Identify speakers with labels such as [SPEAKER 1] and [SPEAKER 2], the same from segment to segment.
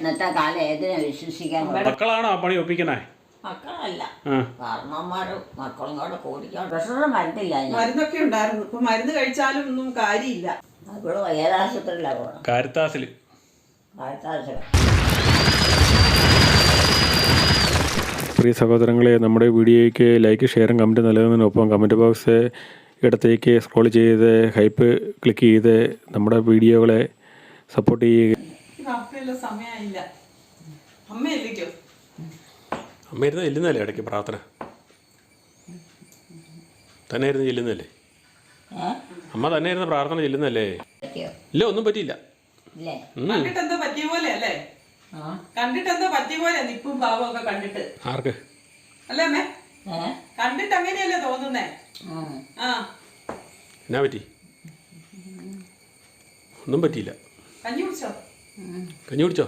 [SPEAKER 1] ഇന്നത്തെ കാലം ഏതിനെ വിശ്വസിക്കാൻ
[SPEAKER 2] മക്കളാണോ ആ പണി ഒപ്പിക്കണേ?
[SPEAKER 1] മക്കളല്ല, കാരണന്മാരും മക്കളും കൂടെ കൂടിക്കാൻ പ്രഷർ മരുന്നില്ല.
[SPEAKER 3] മരുന്നൊക്കെ ഉണ്ടായിരുന്നു. ഇപ്പൊ മരുന്ന് കഴിച്ചാലും ഒന്നും കാര്യമില്ല.
[SPEAKER 1] ഇവിടെ ഏതാശുപത്രിയിലാണ് പോകണം?
[SPEAKER 2] കാരിത്താസിൽ.
[SPEAKER 4] പ്രിയ സഹോദരങ്ങളെ, നമ്മുടെ വീഡിയോയ്ക്ക് ലൈക്ക്, ഷെയറും കമൻറ്റ് നൽകുന്നതിനൊപ്പം കമൻറ്റ് ബോക്സ് ഇടത്തേക്ക് സ്ക്രോൾ ചെയ്ത് ഹൈപ്പ് ക്ലിക്ക് ചെയ്ത് നമ്മുടെ വീഡിയോകളെ സപ്പോർട്ട് ചെയ്യുക.
[SPEAKER 3] സമയമില്ല. അമ്മ എല്ലിക്കോ?
[SPEAKER 2] അമ്മ ഇരുന്ന് ചെല്ലുന്നല്ലേ ഇടയ്ക്ക് പ്രാർത്ഥന? തന്നെ ഇരുന്ന് ചെല്ലുന്നല്ലേ? അമ്മ തന്നെ ഇരുന്ന് പ്രാർത്ഥന ചെല്ലുന്നല്ലേ? ഇല്ല, ഒന്നും പറ്റിയില്ല.
[SPEAKER 3] കണ്ടിട്ടെന്തോ പറ്റിയ പോലെ അല്ലേ? കണ്ടിട്ടെന്തോ പറ്റിയ പോലെ നിപ്പും പാവം ഒക്കെ കണ്ടിട്ട്.
[SPEAKER 2] ആർക്ക്?
[SPEAKER 3] അല്ലേ അമ്മേ? കണ്ടിട്ട് അങ്ങനെയല്ലേ തോന്നുന്നേ?
[SPEAKER 2] എന്നാ പറ്റി? ഒന്നും പറ്റിയില്ല.
[SPEAKER 3] കഞ്ഞി കുടിച്ചോ?
[SPEAKER 2] കഞ്ഞി കുടിച്ചോ?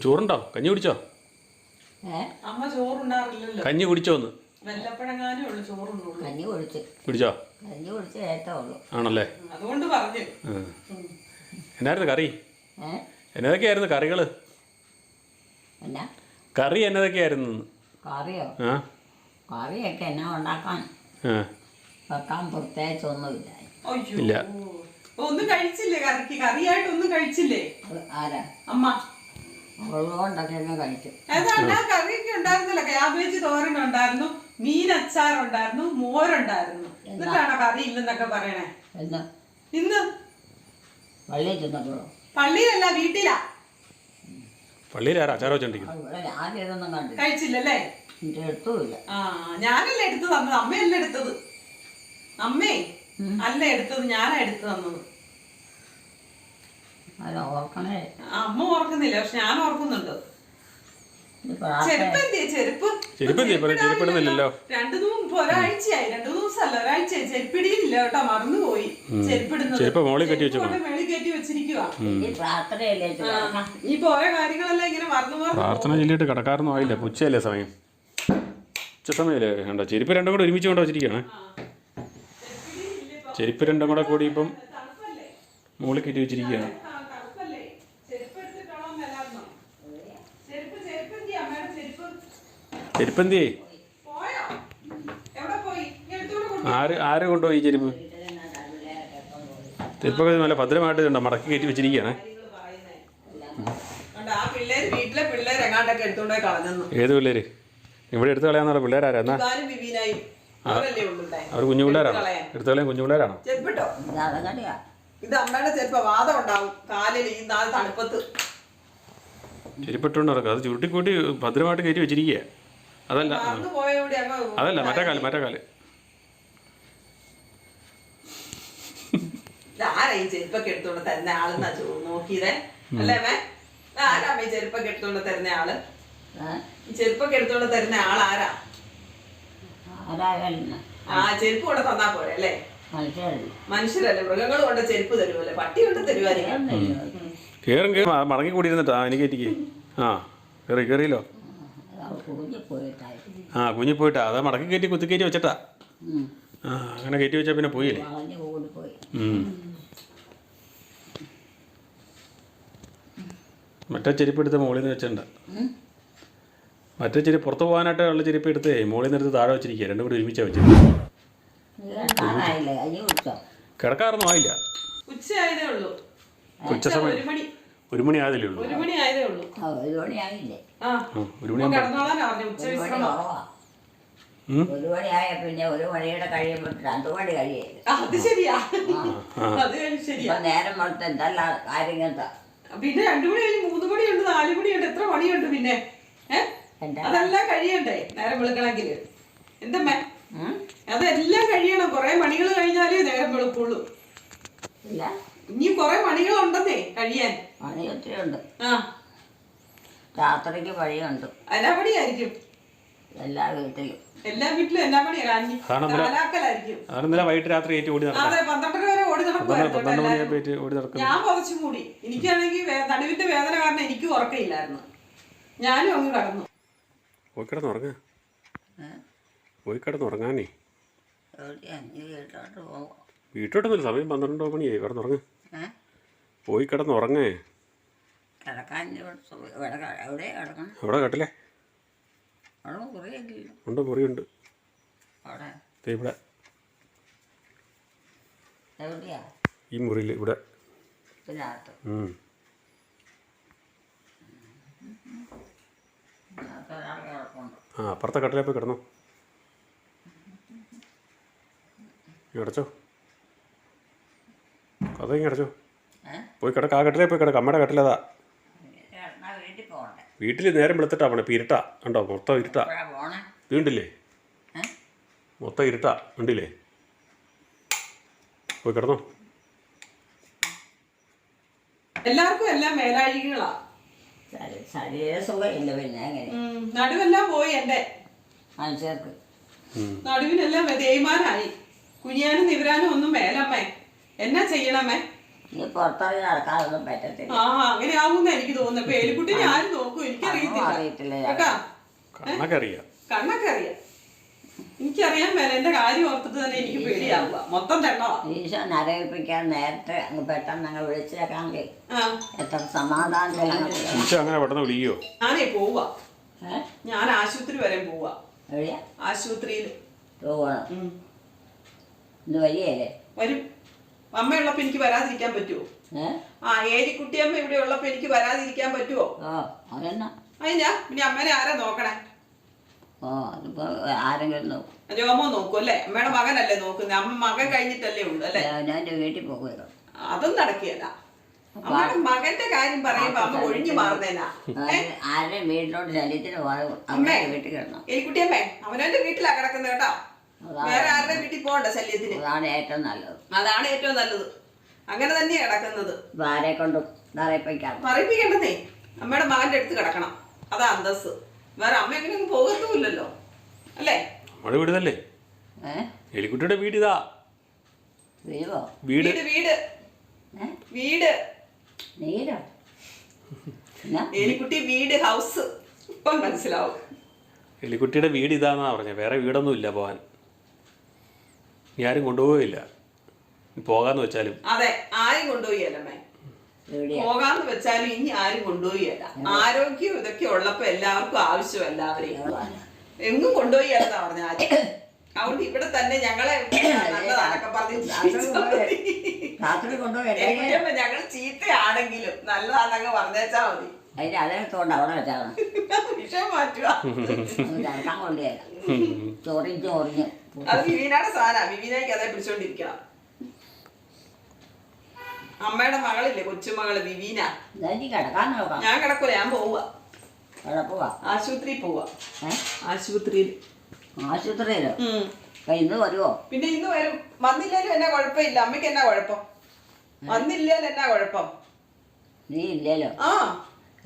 [SPEAKER 2] ചോറുണ്ടോ? കഞ്ഞി കുടിച്ചോ?
[SPEAKER 3] അമ്മ ചോറുണ്ടാറില്ലല്ലോ.
[SPEAKER 2] കഞ്ഞി കുടിച്ചോന്ന്?
[SPEAKER 3] വെല്ലപ്പഴങ്ങാനേ ഉള്ളു ചോറുണ്ടോ.
[SPEAKER 1] കഞ്ഞി കുടിച്ചു.
[SPEAKER 2] കുടിച്ചോ?
[SPEAKER 1] കഞ്ഞി കുടിച്ച് ഏറ്റവും ഉള്ളു.
[SPEAKER 2] ആണല്ലേ?
[SPEAKER 3] അതുകൊണ്ട് പറഞ്ഞു.
[SPEAKER 2] എന്നായിരുന്നു കറി? എന്നതൊക്കെയായിരുന്നു കറികള്?
[SPEAKER 1] എന്നാ
[SPEAKER 2] കറി എന്നതൊക്കെയായിരുന്നു?
[SPEAKER 1] കറിയോ? കറിയൊക്കെ എന്നാ ഉണ്ടാക്കാൻ വെക്കാൻ പ്രത്യേകിച്ചൊന്നുമില്ല.
[SPEAKER 2] ഇല്ല.
[SPEAKER 3] ഒന്നും കഴിച്ചില്ലേ? കറിക്ക് കറിയായിട്ട് ഒന്നും കഴിച്ചില്ലേ?
[SPEAKER 1] ആരാ?
[SPEAKER 3] അമ്മ.
[SPEAKER 1] ഉള്ളതുകൊണ്ടൊക്കെ കഴിച്ചു.
[SPEAKER 3] ഏതാണ്ടാ കറിയൊക്കെ ഉണ്ടായിരുന്നല്ലോ. ക്യാബേജ് തോരൻ ഉണ്ടായിരുന്നു, മീൻ അച്ചാറുണ്ടായിരുന്നു, മോരുണ്ടായിരുന്നു. എന്നിട്ടാണോ കറി ഇല്ലെന്നൊക്കെ പറയണേ? ഇന്ന്
[SPEAKER 1] പള്ളിയിൽ ചെന്നപ്പോഴോ?
[SPEAKER 3] പള്ളിയിലല്ല, വീട്ടിലാ.
[SPEAKER 2] പള്ളിയിലാരാ അച്ചാറോ ചെണ്ടിക്കുന്നു?
[SPEAKER 1] ആദ്യം ഇതൊന്നും കണ്ടില്ല.
[SPEAKER 3] കഴിച്ചില്ലല്ലേ?
[SPEAKER 1] എടുത്തുമില്ല.
[SPEAKER 3] ഞാനല്ലേ എടുത്തു തന്നത്, അമ്മയല്ല എടുത്തത്. അമ്മേ അല്ല എടുത്തത്, ഞാനാ എടുത്തു തന്നത്.
[SPEAKER 1] ഓർക്കണേ.
[SPEAKER 3] അമ്മ ഓർക്കുന്നില്ല, പക്ഷെ ഞാൻ ഓർക്കുന്നുണ്ട്. ചെരുപ്പ് എന്തിയെ?
[SPEAKER 2] ചെരുപ്പിടുന്നില്ലല്ലോ.
[SPEAKER 3] ഒരാഴ്ചയായി, 2 ദിവസമല്ല, ഒരാഴ്ചയായി ചെരുപ്പിടിയില്ല കേട്ടോ. മറന്നുപോയി ചെരുപ്പിടുന്നത്.
[SPEAKER 2] മോളിൽ കെട്ടി
[SPEAKER 3] വെച്ചിരിക്കുവാ.
[SPEAKER 1] പ്രാർത്ഥനയല്ലേ?
[SPEAKER 3] ഇപ്പൊ ഓരോ കാര്യങ്ങളെല്ലാം ഇങ്ങനെ മറന്നു.
[SPEAKER 2] പ്രാർത്ഥന ചൊല്ലിയിട്ട് കിടക്കാറൊന്നും ആയില്ല. ഉച്ചയല്ലേ സമയം? ഉച്ച സമയമല്ലേ? കണ്ടോ ചെരുപ്പ് രണ്ടും കൂടെ ഒരുമിച്ച് കൊണ്ടു വച്ചിരിക്കുകയാണ്. ചെരുപ്പ് രണ്ടും കൂടെ കൂടി ഇപ്പം മോളിൽ കെട്ടി വെച്ചിരിക്കുകയാണ്. ചെരുപ്പന്തിയേ? ആര് കൊണ്ടുപോയി ചെരുപ്പ്? ചെരുപ്പൊക്കെ നല്ല ഭദ്രമായിട്ട് കണ്ടോ മടക്കി കയറ്റി വെച്ചിരിക്കുകയാണ്. ഏത് പിള്ളേര്? ഇവിടെ എടുത്തു കളയാന്നുള്ള പിള്ളേരാരാ? എന്നാ അവർ കുഞ്ഞു പിള്ളേരാണോ? എടുത്തു കളയാൻ കുഞ്ഞു പിള്ളേരാണോ?
[SPEAKER 3] ഇത് അമ്മയുടെ ചെരുപ്പ്. വാദം ഉണ്ടാവും കാലിൽ ഈ തണുപ്പത്ത്.
[SPEAKER 2] ചെരുപ്പിട്ടുകൊണ്ട് നടക്കുക. അത് ചുരുട്ടിക്കൂട്ടി ഭദ്രമായിട്ട് കയറ്റി വെച്ചിരിക്കുക. അതല്ല മറ്റേ കാല്.
[SPEAKER 3] ആരാ ഈ ചെരുപ്പൊക്കെ എടുത്തോണ്ട് തരുന്ന ആളെന്നാ നോക്കിയതേ? അല്ലേ മേ? ആരാ ഈ ചെരുപ്പൊക്കെ എടുത്തോണ്ട് തരുന്ന ആള്? ഈ ചെരുപ്പൊക്കെ എടുത്തോണ്ട് തരുന്ന ആളാരാ? ചെരുപ്പ് കൊണ്ട് തന്നാ പോരെ അല്ലേ? മനുഷ്യരല്ലേ, മൃഗങ്ങൾ കൊണ്ട് ചെരുപ്പ് തരുമല്ലേ? പട്ടി കൊണ്ട് തരുവായിരിക്കും.
[SPEAKER 2] മടങ്ങി കൂടിയിരുന്നിട്ടാ എനിക്ക് കയറ്റിക്ക്. കയറിയല്ലോ. കുഞ്ഞി പോയിട്ടാ. അതാ മടക്കി കയറ്റി കുത്തി കയറ്റി വെച്ചിട്ടാ. അങ്ങനെ കയറ്റി വെച്ചാൽ പിന്നെ പോയില്ലേ? മറ്റേ ചെരുപ്പ് എടുത്ത് മുകളിൽ നിന്ന് വെച്ചിട്ടുണ്ട്. മറ്റേ ചെരുപ്പ് പുറത്ത് പോകാനായിട്ട് ഉള്ള ചെരുപ്പ് എടുത്ത് മുകളിൽ നിന്ന് എടുത്ത് താഴെ വെച്ചിരിക്കുക. രണ്ടും കൂടി ഒരുമിച്ചാ വെച്ചിരിക്കുക. കിടക്കാറൊന്നും ആയില്ല.
[SPEAKER 3] ഉച്ചയായതേ ഉള്ളൂ.
[SPEAKER 2] ഉച്ച സമയം 1 മണി ആയതല്ലേ ഉള്ളൂ.
[SPEAKER 3] 1 മണി ആയതേ ഉള്ളൂ.
[SPEAKER 1] 1 മണിയായ പിന്നെ 1 മണിയുടെ കഴിയുമ്പോൾ 2 മണി കഴിയില്ല.
[SPEAKER 3] അത് ശരിയാ. അത് ശരിയാ.
[SPEAKER 1] നേരം വളർത്ത് എന്തെല്ലാം കാര്യങ്ങൾ.
[SPEAKER 3] പിന്നെ 2 മണി കഴിഞ്ഞ് 3 മണിയുണ്ട്, 4 മണിയുണ്ട്, എത്ര മണിയുണ്ട് പിന്നെ? അതെല്ലാം കഴിയണ്ടേ നേരം വെളുക്കണമെങ്കില്? എന്തമ്മേ? അതെല്ലാം കഴിയണം. കൊറേ മണികൾ കഴിഞ്ഞാലേ നേരം വെളുക്കുള്ളൂ. ഇനി കൊറേ മണികളുണ്ടെന്നേ കഴിയാൻ.
[SPEAKER 1] പണി ഒത്തിരി ഉണ്ട്. രാത്രിക്ക് പണിയുണ്ട്.
[SPEAKER 3] എല്ലാ പണിയായിരിക്കും
[SPEAKER 1] എല്ലാ വീട്ടിലും.
[SPEAKER 3] എല്ലാ പണിയാ.
[SPEAKER 2] വൈകിട്ട് രാത്രി ഓടി നടക്കും.
[SPEAKER 3] അതെ, 12 വരെ ഓടി നടക്കുമായിരുന്നു. ഞാൻ കുറച്ചും കൂടി. എനിക്കാണെങ്കിൽ നടുവിന്റെ വേദന കാരണം എനിക്ക് ഉറക്കയില്ലായിരുന്നു. ഞാനും അങ്ങ് കടന്നു.
[SPEAKER 2] പോയി കിടന്നുറങ്ങാനേ. വീട്ടോട്ടൊന്നുമില്ല. സമയം 12 മണിയായി. കിടന്നുറങ്ങ്. പോയി കിടന്നുറങ്ങേ.
[SPEAKER 1] കിടക്കാൻ എവിടെ കിടക്കണം?
[SPEAKER 2] എവിടെ കട്ടിലേ?
[SPEAKER 1] അവിടെ മുറിയില്ലല്ലോ.
[SPEAKER 2] ഉണ്ട്, മുറിയുണ്ട്.
[SPEAKER 1] അവിടെ
[SPEAKER 2] ഇവിടെ
[SPEAKER 1] എവിടെയാ?
[SPEAKER 2] ഈ മുറിയിൽ ഇവിടെ.
[SPEAKER 1] ഇതിനകത്ത് ഒരാൾ കിടപ്പുണ്ട്.
[SPEAKER 2] ആ, അപ്പുറത്തെ കട്ടിലേ പോയി കിടന്നോ. അടച്ചോ, കഥയും അടച്ചോ. പോയി കിടക്ക, ആ കട്ടിലേ പോയി കിടക്കാം. അമ്മയുടെ കട്ടിലതാ.
[SPEAKER 1] വീട്ടിൽ പോകണ്ടേ?
[SPEAKER 2] വീട്ടിൽ നേരം വെളുത്തിട്ടാ പോണേ. ഇപ്പം ഇരുട്ടാ, ഉണ്ടോ? മൊത്തം ഇരുട്ടാ.
[SPEAKER 1] പോണേ
[SPEAKER 2] വീണ്ടില്ലേ? മൊത്തം ഇരുട്ടാ, ഉണ്ടില്ലേ? പോയി കിടന്നോ.
[SPEAKER 3] എല്ലാവർക്കും എല്ലാം മേലാഴികളാ.
[SPEAKER 1] ശരീര സുഖമില്ല. പിന്നെ എങ്ങനെ?
[SPEAKER 3] നടുവെല്ലാം പോയി എൻ്റെ
[SPEAKER 1] മനുഷ്യർക്ക്.
[SPEAKER 3] നടുവിനെല്ലാം തേയ്മാനായി. കുനിയാനും നിവരാനും ഒന്നും മേലമ്മേ. എന്നാ ചെയ്യണമേ?
[SPEAKER 1] നീ പുറത്തിറങ്ങി നടക്കാനൊന്നും പറ്റത്തില്ല.
[SPEAKER 3] അങ്ങനെ ആവുന്ന എനിക്ക് തോന്നുന്നു. ഇപ്പൊ എലിക്കുട്ടി ആരും നോക്കും, എനിക്കറിയത്തില്ല കേട്ടാ.
[SPEAKER 2] കണ്ണൊക്കെ അറിയാം.
[SPEAKER 3] കണ്ണൊക്കെ അറിയാം. എനിക്കറിയാൻ മേല. എന്റെ കാര്യം ഓർത്തിട്ട് തന്നെ എനിക്ക് പേടിയാവുക. മൊത്തം തെണ്ണോ.
[SPEAKER 1] ഈശോ നരയിപ്പിക്കാൻ നേരത്തെ അങ്ങ് പെട്ടെന്ന് അങ്ങ് വിളിച്ചേക്കാമെങ്കിൽ എത്ര സമാധാനത്തിലാണ്.
[SPEAKER 2] അങ്ങനെ പെട്ടെന്ന് വിളിക്കുവോ?
[SPEAKER 3] ഞാനേ പോവാ. ഞാൻ ആശുപത്രി വരെ പോവാ.
[SPEAKER 1] എവിടെയാ?
[SPEAKER 3] ആശുപത്രിയിൽ
[SPEAKER 1] പോകണം. ഇന്ന് വരികയല്ലേ?
[SPEAKER 3] വരും. അമ്മയുള്ളപ്പോ എനിക്ക് വരാതിരിക്കാൻ പറ്റുമോ? ഏലിക്കുട്ടിയമ്മ ഇവിടെ ഉള്ളപ്പോ എനിക്ക് വരാതിരിക്കാൻ പറ്റുമോ?
[SPEAKER 1] അതെന്നാ
[SPEAKER 3] അതിനാ പിന്നെ അമ്മേനെ ആരാ നോക്കണേ?
[SPEAKER 1] അതിപ്പോ ആരെങ്കിലും നോക്കും.
[SPEAKER 3] രോമോ നോക്കും അല്ലേ? അമ്മയുടെ മകനല്ലേ നോക്കുന്നത്? അമ്മ മകൻ കഴിഞ്ഞിട്ടല്ലേ ഉള്ളു അല്ലേ?
[SPEAKER 1] ഞാൻ വീട്ടിൽ പോകുമല്ലോ.
[SPEAKER 3] അതും നടക്കിയല്ല. അമ്മയുടെ മകന്റെ കാര്യം പറയുമ്പോ അമ്മ ഒഴിഞ്ഞു മാറുന്നേനാ.
[SPEAKER 1] ആരുടെയും വീട്ടിലോട്ട് ശല്യത്തിന് അമ്മേ വീട്ടിൽ കിടണം.
[SPEAKER 3] എലിക്കുട്ടിയമ്മേ അവനവന്റെ വീട്ടിലാ കിടക്കുന്നത് കേട്ടോ. വേറെ ആരുടെ വീട്ടിൽ പോകണ്ട ശല്യത്തിന്.
[SPEAKER 1] അതാണ് ഏറ്റവും നല്ലത്.
[SPEAKER 3] അതാണ് ഏറ്റവും നല്ലത്. അങ്ങനെ തന്നെയാ കിടക്കുന്നത്.
[SPEAKER 1] ആരെ കൊണ്ടും
[SPEAKER 3] പറയിപ്പിക്കണ്ടേ? അമ്മയുടെ മകന്റെ അടുത്ത് കിടക്കണം. അതാ അന്തസ്. വേറെ അമ്മ എങ്ങനെയൊന്നും പോകത്തുമില്ലല്ലോ അല്ലേ?
[SPEAKER 2] നമ്മുടെ വീടുതല്ലേ? എലിക്കുട്ടിയുടെ വീട് ഇതാ. വീട്
[SPEAKER 3] വീട് വീട് എലിക്കുട്ടി വീട് ഹൗസ്. ഇപ്പൊ മനസ്സിലാവും.
[SPEAKER 2] എലിക്കുട്ടിയുടെ വീട് ഇതാന്നാ പറഞ്ഞത്. വേറെ വീടൊന്നും ഇല്ല പോകാൻ. ഇനി ആരും കൊണ്ടുപോയില്ല. പോകാന്ന് വെച്ചാലും
[SPEAKER 3] അതെ, ആരും കൊണ്ടുപോയല്ലേ. പോകാന്ന് വെച്ചാലും ഇനി ആരും കൊണ്ടുപോയല്ല. ആരോഗ്യം ഇതൊക്കെ ഉള്ളപ്പോ എല്ലാവർക്കും ആവശ്യം. എല്ലാവരെയും എങ്ങും കൊണ്ടുപോയല്ലെന്നാ പറഞ്ഞ ആരും. അതുകൊണ്ട് ഇവിടെ തന്നെ ഞങ്ങളെ നല്ലതാണൊക്കെ പറഞ്ഞ് ഞങ്ങൾ ചീത്തയാണെങ്കിലും നല്ലതാണെന്നൊക്കെ പറഞ്ഞേച്ചാ മതി.
[SPEAKER 1] അതിന്റെ അതെടുത്തോണ്ട് അവിടെ വെച്ചാണ്
[SPEAKER 3] വിഷയം മാറ്റുക.
[SPEAKER 1] നടക്കാൻ കൊണ്ടുവരാ ചൊറിഞ്ഞ്
[SPEAKER 3] അത് വിവീനയുടെ സാധന. വിവീനയ്ക്ക് അതേ പിടിച്ചോണ്ടിരിക്കണം. അമ്മയുടെ മകളില്ലേ, കൊച്ചുമകള് വിവീന.
[SPEAKER 1] കിടക്കാൻ നോക്കാം.
[SPEAKER 3] ഞാൻ കിടക്കൂല, ഞാൻ പോവുക. ആശുപത്രിയിൽ പോവാ. ആശുപത്രിയിൽ.
[SPEAKER 1] ആശുപത്രിയിലോ? ഇന്ന് വരുമോ?
[SPEAKER 3] പിന്നെ ഇന്ന് വരും. വന്നില്ലേലും എന്നാ കുഴപ്പമില്ല. അമ്മയ്ക്ക് എന്നാ കുഴപ്പം? വന്നില്ലേലും എന്നാ കുഴപ്പം?
[SPEAKER 1] നീ ഇല്ലല്ലോ.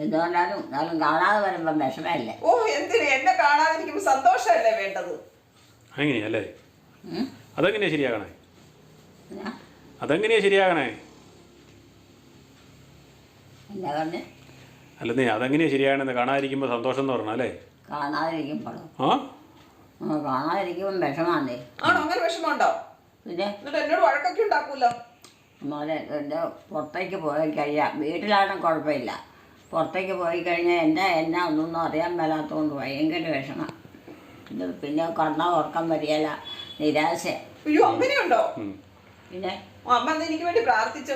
[SPEAKER 1] എന്തുകൊണ്ടാലും കാണാതെ വരുമ്പോ വിഷമല്ലേ?
[SPEAKER 3] ഓ എന്തിന്? എന്നെ കാണാതിരിക്കുമ്പോ സന്തോഷമല്ലേ വേണ്ടത്?
[SPEAKER 2] അങ്ങനെയല്ലേ? അതെങ്ങനെയാ ശരിയാകണേ? അതെങ്ങനെയാ ശരിയാകണേ?
[SPEAKER 3] എന്താ പറഞ്ഞേ?
[SPEAKER 2] അല്ലെന്നേ, അതെങ്ങനെയാ ശരിയാകണെന്ന്? കാണാതിരിക്കുമ്പോ സന്തോഷം എന്ന് പറഞ്ഞാ അല്ലേ?
[SPEAKER 1] കാണാതിരിക്കുമ്പോഴോ? കാണാതിരിക്കുമ്പോ വിഷമാണേ.
[SPEAKER 3] ആണോ? അങ്ങനെ വിഷമമുണ്ടോ?
[SPEAKER 1] പിന്നെ
[SPEAKER 3] എന്നിട്ട് എന്നോട് വഴക്കൊക്കെ ഉണ്ടാക്കൂല്ലോ.
[SPEAKER 1] എൻ്റെ പുറത്തേക്ക് പോയി കഴിയാം. വീട്ടിലാണെങ്കിൽ കുഴപ്പമില്ല. പുറത്തേക്ക് പോയി കഴിഞ്ഞാൽ എന്നാ ഒന്നൊന്നും അറിയാൻ മേലാത്തതുകൊണ്ട് ഭയങ്കര വിഷമം. പിന്നെ കണ്ണ ഉറക്കം വരികയില്ല, നിരാശ.
[SPEAKER 3] അയ്യോ, അങ്ങനെയുണ്ടോ?
[SPEAKER 1] പിന്നെ
[SPEAKER 3] അമ്മ എനിക്ക് വേണ്ടി പ്രാർത്ഥിച്ചു.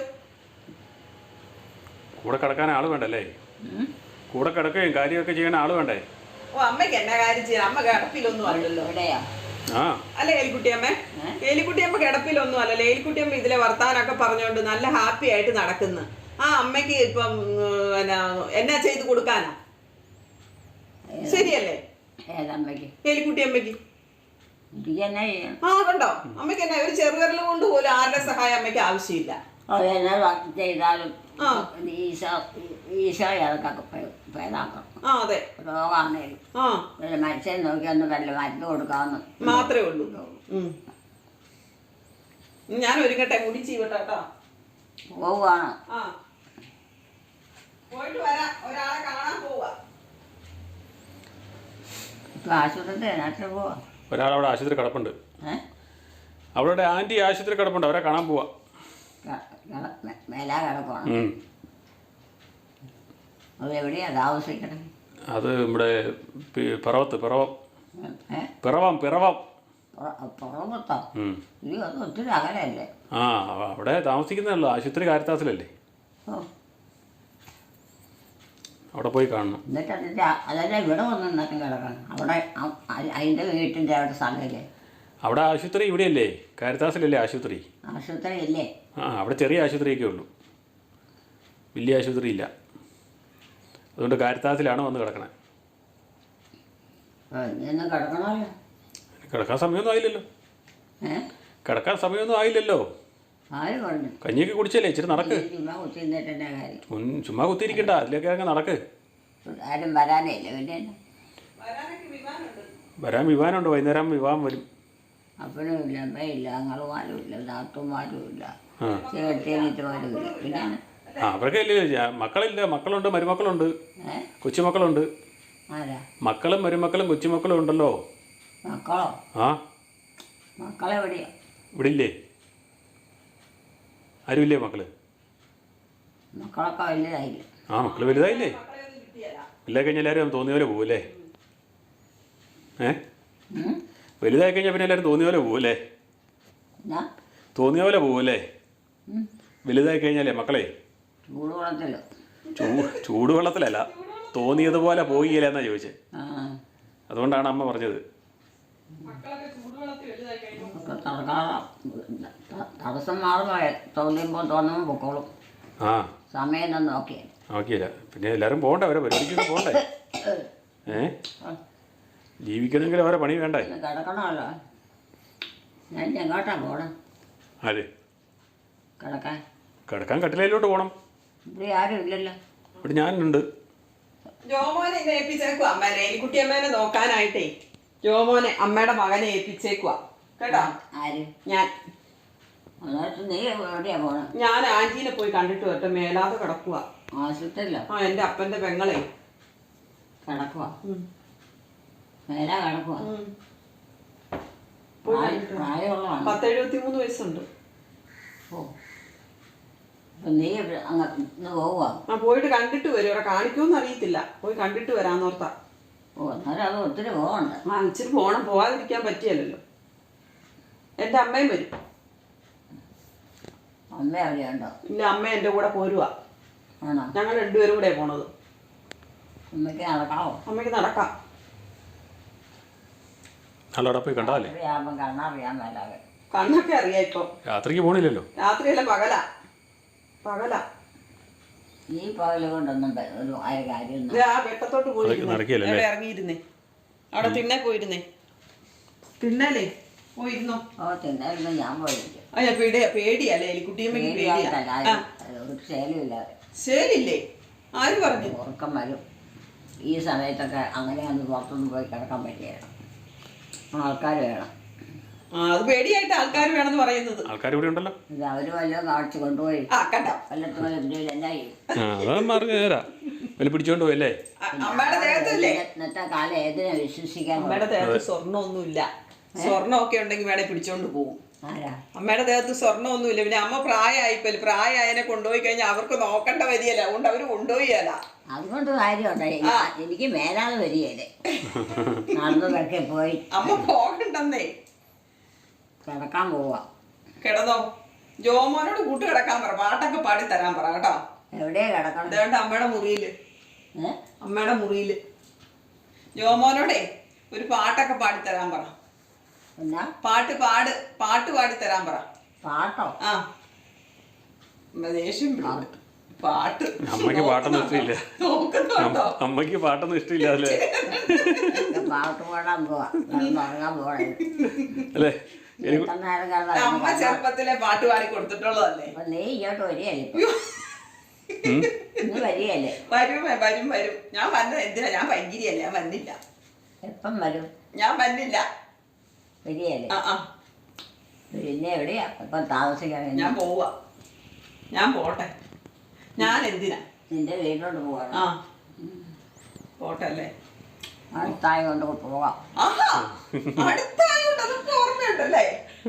[SPEAKER 2] കൂടെ കിടക്കാൻ ആള് വേണ്ടല്ലേ? കൂടെ കിടക്കുകയും കാര്യമൊക്കെ ചെയ്യണ ആള് വേണ്ടേ?
[SPEAKER 3] ഓ, അമ്മയ്ക്ക് എന്നാ കാര്യം ചെയ്യാൻ? അമ്മ കിടപ്പിലൊന്നും അല്ലല്ലോ.
[SPEAKER 1] എവിടെയാ?
[SPEAKER 3] അല്ല എലിക്കുട്ടിയമ്മ. എലിക്കുട്ടിയമ്മ കിടപ്പിലൊന്നും അല്ലല്ലോ. എലിക്കുട്ടിയമ്മ ഇതിലെ വർത്താനൊക്കെ പറഞ്ഞോണ്ട് നല്ല ഹാപ്പി ആയിട്ട് നടക്കുന്നു. ആ അമ്മയ്ക്ക് ഇപ്പം എന്നാ ചെയ്ത് കൊടുക്കാനാ? ശരിയല്ലേ? എലിക്കുട്ടിയമ്മയ്ക്ക് കണ്ടോ? അമ്മയ്ക്ക് എന്നാ ഒരു ചെറുവിരൽ കൊണ്ട് പോലും ആരുടെ സഹായം അമ്മയ്ക്ക് ആവശ്യമില്ല.
[SPEAKER 1] ചെയ്താലും ഈശോ അതൊക്കെ പേതാക്കണം.
[SPEAKER 3] അതെ,
[SPEAKER 1] രോഗമാണേലും മനുഷ്യൻ നോക്കി ഒന്ന് വല്ല മരുന്ന് കൊടുക്കാമെന്ന്
[SPEAKER 3] മാത്രമേ ഉള്ളൂ. ഞാൻ ഒരുങ്ങട്ടെ, മുടി ചീവട്ടോ.
[SPEAKER 1] പോവാണോ?
[SPEAKER 3] പോയിട്ട് വരാം. ഒരാളെ കാണാൻ പോവാ.
[SPEAKER 1] ആശുപത്രി പോവാ.
[SPEAKER 2] ഒരാളവിടെ ആശുപത്രി കിടപ്പുണ്ട്. അവളുടെ ആന്റി ആശുപത്രി കിടപ്പുണ്ട്. അവരെ കാണാൻ പോവാ.
[SPEAKER 1] മേലാ കിടക്കുവാണ്. അത് എവിടെയാണ് താമസിക്കണേ?
[SPEAKER 2] അത് നമ്മുടെ പിറവം
[SPEAKER 1] പുറമത്തോ? ഇത് ഒത്തിരി അകലല്ലേ?
[SPEAKER 2] ആ അവിടെ താമസിക്കുന്നതല്ലോ, ആശുപത്രി കാരിത്താസിലല്ലേ,
[SPEAKER 1] ഓ,
[SPEAKER 2] അവിടെ പോയി കാണണം.
[SPEAKER 1] എന്നിട്ട് അതെല്ലാം ഇവിടെ വന്ന് നിന്നിട്ട് കിടക്കണം. അവിടെ അതിൻ്റെ വീട്ടിൻ്റെ അവിടെ സ്ഥലമില്ലേ?
[SPEAKER 2] അവിടെ ആശുപത്രി ഇവിടെയല്ലേ, കാരിത്താസിലല്ലേ ആശുപത്രി?
[SPEAKER 1] ആശുപത്രി ഇല്ലേ?
[SPEAKER 2] ആ അവിടെ ചെറിയ ആശുപത്രിയൊക്കെ ഉള്ളൂ, വലിയ ആശുപത്രി ഇല്ല. അതുകൊണ്ട് കാരിത്താസിലാണ് വന്ന് കിടക്കണേ.
[SPEAKER 1] ഇനിയൊന്നും കിടക്കണമല്ലോ.
[SPEAKER 2] കിടക്കാൻ സമയമൊന്നും ആയില്ലല്ലോ. കിടക്കാൻ സമയമൊന്നും ആയില്ലല്ലോ.
[SPEAKER 1] ആര് പറഞ്ഞു?
[SPEAKER 2] കഞ്ഞിയൊക്കെ കുടിച്ചല്ലേ, ഇച്ചിരി നടക്ക്.
[SPEAKER 1] ചുമ്മാ കുത്തി നിന്നിട്ടെന്നെ കാര്യം.
[SPEAKER 2] ചുമ്മാ കുത്തിയിരിക്കണ്ട, അതിലേക്ക് അങ്ങ് നടക്ക്.
[SPEAKER 1] ആരും വരാനേ ഇല്ല. പിന്നെ
[SPEAKER 2] വരാൻ വിവാനമുണ്ട്, വൈകുന്നേരം വിവാഹം വരും.
[SPEAKER 1] അപ്പനും ഇല്ല, അമ്മയില്ല, അങ്ങളുമാരും ഇല്ല, നാത്തുമാരും ഇല്ല, ചേട്ടേനിത്തുമാരും ഇല്ല. പിന്നെ
[SPEAKER 2] ആ അവർക്ക് ഇല്ല, മക്കളില്ല, മക്കളുണ്ട്, മരുമക്കളുണ്ട്, കൊച്ചുമക്കളുണ്ട്.
[SPEAKER 1] ആരാ?
[SPEAKER 2] മക്കളും മരുമക്കളും കൊച്ചുമക്കളും ഉണ്ടല്ലോ.
[SPEAKER 1] മക്കളോ?
[SPEAKER 2] ആ
[SPEAKER 1] മക്കളെവിടെയാ?
[SPEAKER 2] ഇവിടെ ഇല്ലേ? ആരുമില്ലേ മക്കള്?
[SPEAKER 1] മക്കളൊക്കെ വലുതായില്ലേ?
[SPEAKER 2] ആ മക്കള് വലുതായില്ലേ? വലുതായി കഴിഞ്ഞാൽ എല്ലാവരും തോന്നിയ പോലെ പോവല്ലേ? വലുതായി കഴിഞ്ഞാൽ പിന്നെ എല്ലാവരും തോന്നിയ പോലെ പോവല്ലേ? തോന്നിയ പോലെ പോവല്ലേ? വലുതായി കഴിഞ്ഞാലേ മക്കളെ
[SPEAKER 1] ചൂടുവെള്ളത്തിലോ?
[SPEAKER 2] ചൂടുവെള്ളത്തിലല്ല, തോന്നിയതുപോലെ പോയില്ല എന്നാ ചോദിച്ചേ. അതുകൊണ്ടാണ് അമ്മ പറഞ്ഞത്.
[SPEAKER 1] തടസ്സം മാറുമ്പോ തോന്നുമ്പോൾ പൊക്കോളും.
[SPEAKER 2] ആ
[SPEAKER 1] സമയം നോക്കിയാൽ
[SPEAKER 2] നോക്കിയില്ല. പിന്നെ എല്ലാവരും പോകണ്ടേ, അവരെ പരിപാടിക്കൊക്കെ പോകണ്ടേ? ജീവിക്കണമെങ്കിൽ അവരെ പണി വേണ്ടേ?
[SPEAKER 1] കിടക്കണമല്ലോ. ഞാൻ എങ്ങോട്ടാ പോണം?
[SPEAKER 2] ആര്
[SPEAKER 1] കിടക്കാൻ?
[SPEAKER 2] കിടക്കാൻ കട്ടിലയിലോട്ട് പോകണം.
[SPEAKER 1] ഇവിടെ ആരും ഇല്ലല്ലോ.
[SPEAKER 2] ഇവിടെ ഞാനുണ്ട്.
[SPEAKER 3] ജോമോനെ ഇന്ന് ഏൽപ്പിച്ചേക്കുവാ അമ്മേനെ, എലിക്കുട്ടി അമ്മേനെ നോക്കാനായിട്ടേ. ജോമോനെ അമ്മയുടെ മകനെ ഏൽപ്പിച്ചേക്കുവാ കേട്ടോ.
[SPEAKER 1] ആര്?
[SPEAKER 3] ഞാൻ.
[SPEAKER 1] എന്നിട്ട് നീ എവിടെയാ പോണം?
[SPEAKER 3] ഞാൻ ആന്റീനെ പോയി കണ്ടിട്ട് വരട്ടെ, മേലാതെ കിടക്കുക.
[SPEAKER 1] ആശുപത്രിയിലോ?
[SPEAKER 3] ആ എൻ്റെ അപ്പൻ്റെ പെങ്ങളെ
[SPEAKER 1] കിടക്കുക. മേലാ കിടക്കുക. പ്രായമുള്ളതാണ്.
[SPEAKER 3] 10-73 വയസ്സുണ്ട്.
[SPEAKER 1] ഓ, അപ്പം നീ അങ്ങ് ഇന്ന് പോവുക?
[SPEAKER 3] ആ പോയിട്ട് കണ്ടിട്ട് വരും. ഇവിടെ കാണിക്കുമെന്ന് അറിയത്തില്ല, പോയി കണ്ടിട്ട് വരാന്നോർത്താ.
[SPEAKER 1] ഓ, എന്നാലും അത് ഒത്തിരി പോകണ്ട.
[SPEAKER 3] ആ ഇച്ചിരി പോണം, പോകാതിരിക്കാൻ പറ്റിയല്ലോ. എൻ്റെ അമ്മയും വരും.
[SPEAKER 1] അമ്മ എവിടെയുണ്ടോ?
[SPEAKER 3] ഇല്ല, അമ്മ എൻ്റെ കൂടെ പോരുവാ.
[SPEAKER 1] ആണോ?
[SPEAKER 3] ഞങ്ങൾ രണ്ടുപേരും കൂടെ പോണത്.
[SPEAKER 1] അമ്മയ്ക്ക് നടക്കാവോ?
[SPEAKER 3] അമ്മയ്ക്ക് നടക്കാം.
[SPEAKER 2] അവിടെ പോയി കണ്ടാലേ
[SPEAKER 1] അറിയാകുമ്പം കണ്ണറിയാൻ മേലാകെ.
[SPEAKER 3] കണ്ണൊക്കെ അറിയാം ഇപ്പൊ.
[SPEAKER 2] രാത്രിക്ക് പോണില്ലല്ലോ.
[SPEAKER 3] രാത്രിയല്ല, പകലാ. പകലാ.
[SPEAKER 1] ഈ പകല് കൊണ്ടൊന്നും ഒരു കാര്യം
[SPEAKER 3] ആ വെട്ടത്തോട്ട് പോയിരുന്നേ, ഇറങ്ങിയിരുന്നേ, അവിടെ തിണ്ണെ പോയിരുന്നേ. തിണ്ണലേ പോയിരുന്നോ?
[SPEAKER 1] ഓ, തിന്നായിരുന്നു. ഞാൻ പോയിരിക്കും.
[SPEAKER 3] അയ്യ പേടിയല്ലേ എലിക്കുട്ടിയമ്മയ്ക്ക്? പേടിയാ.
[SPEAKER 1] ഒരു ശേലില്ലാതെ.
[SPEAKER 3] ശരിയില്ലേ? ആര് പറഞ്ഞു?
[SPEAKER 1] ഉറക്കം വരും. ഈ സമയത്തൊക്കെ അങ്ങനെയൊന്ന് പുറത്തൊന്നും പോയി കിടക്കാൻ പറ്റിയാണ്. ആൾക്കാർ വേണം.
[SPEAKER 3] അത് പേടിയായിട്ട് ആൾക്കാർ വേണമെന്ന് പറയുന്നത്.
[SPEAKER 2] ആൾക്കാർ ഇവിടെ ഉണ്ടല്ലോ.
[SPEAKER 1] ഇത് അവര് വല്ലതും കാണിച്ചു കൊണ്ടുപോയി വല്ലത്തും എന്നാ
[SPEAKER 2] ചെയ്യും? പിടിച്ചോണ്ട് പോയല്ലേ?
[SPEAKER 3] അമ്മയുടെ ദേഹത്തല്ലേ
[SPEAKER 1] ഇന്നത്തെ കാലം ഏതിനെ വിശ്വസിക്കാൻ?
[SPEAKER 3] അമ്മയുടെ ദേഹത്ത് സ്വർണ്ണമൊന്നുമില്ല. സ്വർണ്ണമൊക്കെ ഉണ്ടെങ്കിൽ വേണേ പിടിച്ചോണ്ട് പോകും.
[SPEAKER 1] ആരാ?
[SPEAKER 3] അമ്മയുടെ ദേഹത്ത് സ്വർണ്ണമൊന്നുമില്ല. പിന്നെ അമ്മ പ്രായമായിപ്പോ, പ്രായമായതിനെ കൊണ്ടുപോയി കഴിഞ്ഞാൽ അവർക്ക് നോക്കേണ്ട വരികയല്ല, അതുകൊണ്ട് അവര് കൊണ്ടുപോയല്ല.
[SPEAKER 1] അതുകൊണ്ട് കാര്യമുണ്ടായി. എനിക്ക് മേലാതെ വരികയല്ലേ, നടന്നതൊക്കെ പോയി.
[SPEAKER 3] അമ്മ പോകണ്ടെന്നേ,
[SPEAKER 1] കിടക്കാൻ പോവാ.
[SPEAKER 3] കിടന്നോ. ജോമോനോട് കൂട്ട് കിടക്കാൻ പറ, പാട്ടൊക്കെ പാടി തരാൻ പറ കേട്ടോ.
[SPEAKER 1] എവിടെയാ കിടക്കണം?
[SPEAKER 3] അതുകൊണ്ട് അമ്മയുടെ മുറിയില്. അമ്മയുടെ മുറിയില് ജോമോനോടെ ഒരു പാട്ടൊക്കെ പാടി തരാൻ പറ.
[SPEAKER 1] എന്നാ
[SPEAKER 3] പാട്ട് പാടി തരാൻ പറ.
[SPEAKER 1] പാട്ടോ?
[SPEAKER 3] ആ ദേഷ്യം പാട്ട്.
[SPEAKER 2] അമ്മയ്ക്ക് പാട്ടൊന്നും ഇഷ്ടമില്ല. അമ്മയ്ക്ക് പാട്ടൊന്നും ഇഷ്ടമില്ല അല്ലേ?
[SPEAKER 1] പാട്ട് പാടാൻ പോവാ, ഉറങ്ങാൻ പോകണേ
[SPEAKER 2] അല്ലേ?
[SPEAKER 3] അമ്മ ചെറുപ്പത്തിലെ പാട്ട് പാടി കൊടുത്തിട്ടുള്ളതല്ലേ.
[SPEAKER 1] അപ്പൊ നീ ഇങ്ങോട്ട് വരികയല്ലേ? ഇന്ന് വരികയല്ലേ?
[SPEAKER 3] വരും. ഞാൻ വന്നത് എന്തിനാ? ഞാൻ ഭയങ്കരിയല്ലേ, ഞാൻ വന്നില്ല.
[SPEAKER 1] എപ്പം വരും?
[SPEAKER 3] ഞാൻ വന്നില്ല.
[SPEAKER 1] വരികയല്ലേ? പിന്നെ എവിടെയാ ഇപ്പം താമസിക്കാൻ?
[SPEAKER 3] ഞാൻ പോവാ. ഞാൻ പോട്ടെ. ഞാൻ എന്തിനാ?
[SPEAKER 1] നിന്റെ വീട്ടിലോട്ട് പോവാണ്.
[SPEAKER 3] പോട്ടെ അല്ലേ?
[SPEAKER 1] അടുത്തായ കൊണ്ട് പോവാം.
[SPEAKER 3] ഓർമ്മയുണ്ടല്ലേ?